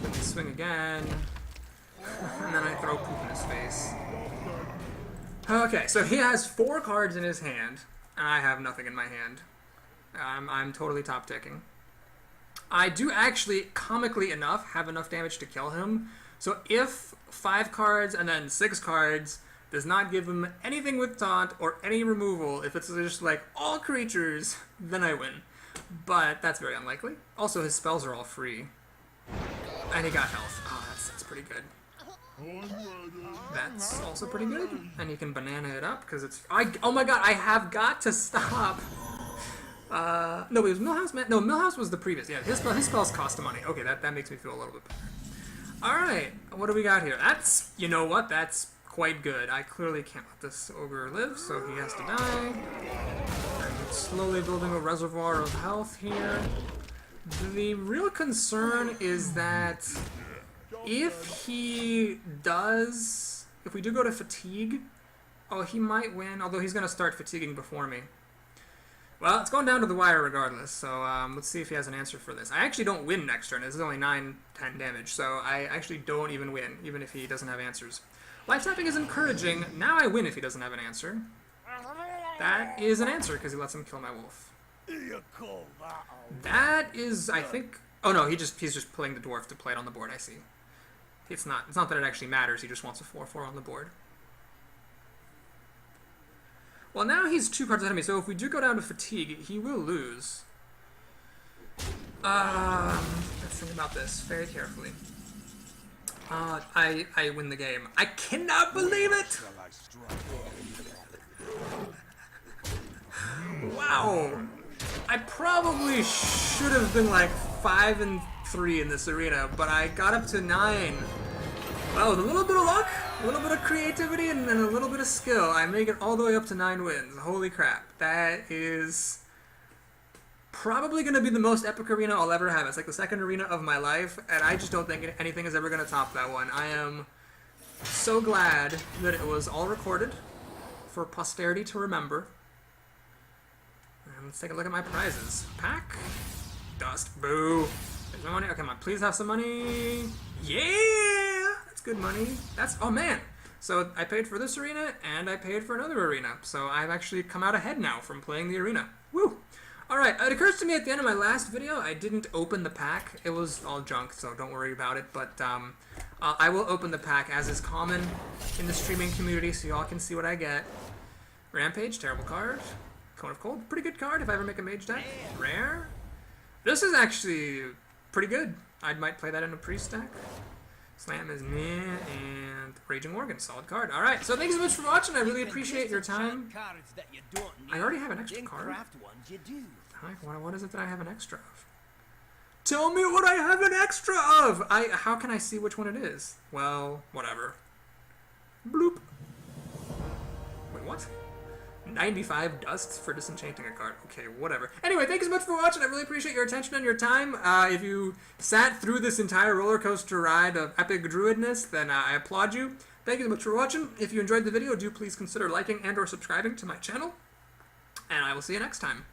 Speaker 1: then I swing again, and then I throw poop in his face. Okay, so he has 4 cards in his hand, and I have nothing in my hand. I'm totally top-ticking. I do actually, comically enough, have enough damage to kill him. So if 5 cards and then 6 cards does not give him anything with taunt or any removal, if it's just like all creatures, then I win. but that's very unlikely. Also, his spells are all free. And he got health. Oh, that's pretty good. That's also pretty good. And you can banana it up, because it's... oh my god, I have got to stop! No, it was Millhouse, man. No, Millhouse was the previous. Yeah, his spells cost money. Okay, that makes me feel a little bit better. Alright, what do we got here? That's... You know what? That's quite good. I clearly can't let this ogre live, so he has to die. I'm slowly building a reservoir of health here. The real concern is that if he does... If we do go to fatigue... Oh, he might win, although he's going to start fatiguing before me. Well, it's going down to the wire regardless, so let's see if he has an answer for this. I actually don't win next turn. This is only 9-10 damage, so I actually don't even win, even if he doesn't have answers. Life tapping is encouraging. Now I win if he doesn't have an answer. That is an answer, because he lets him kill my wolf. That is, I think... Oh no, he's just playing the dwarf to play it on the board, I see. It's not that it actually matters, he just wants a 4/4 on the board. Well, now he's 2 cards ahead of me, so if we do go down to fatigue, he will lose. Let's think about this very carefully. I win the game. I cannot believe it! Wow! I probably should have been like 5-3 in this arena, but I got up to 9. Well, with a little bit of luck, a little bit of creativity, and then a little bit of skill, I make it all the way up to 9 wins. Holy crap. That is probably going to be the most epic arena I'll ever have. It's like the second arena of my life, and I just don't think anything is ever going to top that one. I am so glad that it was all recorded for posterity to remember. And let's take a look at my prizes. Pack. Dust. Boo. There's no money. Okay, come on. Please have some money. Yeah! That's good money. That's... Oh, man. So I paid for this arena, and I paid for another arena. So I've actually come out ahead now from playing the arena. Woo! Alright, it occurs to me at the end of my last video, I didn't open the pack. It was all junk, so don't worry about it. But I will open the pack, as is common in the streaming community, so y'all can see what I get. Rampage, terrible card. Cone of Cold, pretty good card if I ever make a mage deck. Rare. This is actually pretty good. I might play that in a priest deck. Slam is meh, and Raging Organ, solid card. Alright, so thank you so much for watching. I really appreciate your time. I already have an extra card. What is it that I have an extra of? Tell me what I have an extra of! How can I see which one it is? Well, whatever. Bloop. Wait, what? 95 dusts for disenchanting a card. Okay, whatever. Anyway, thank you so much for watching. I really appreciate your attention and your time. If you sat through this entire roller coaster ride of epic druidness, then I applaud you. Thank you so much for watching. If you enjoyed the video, do please consider liking and or subscribing to my channel. And I will see you next time.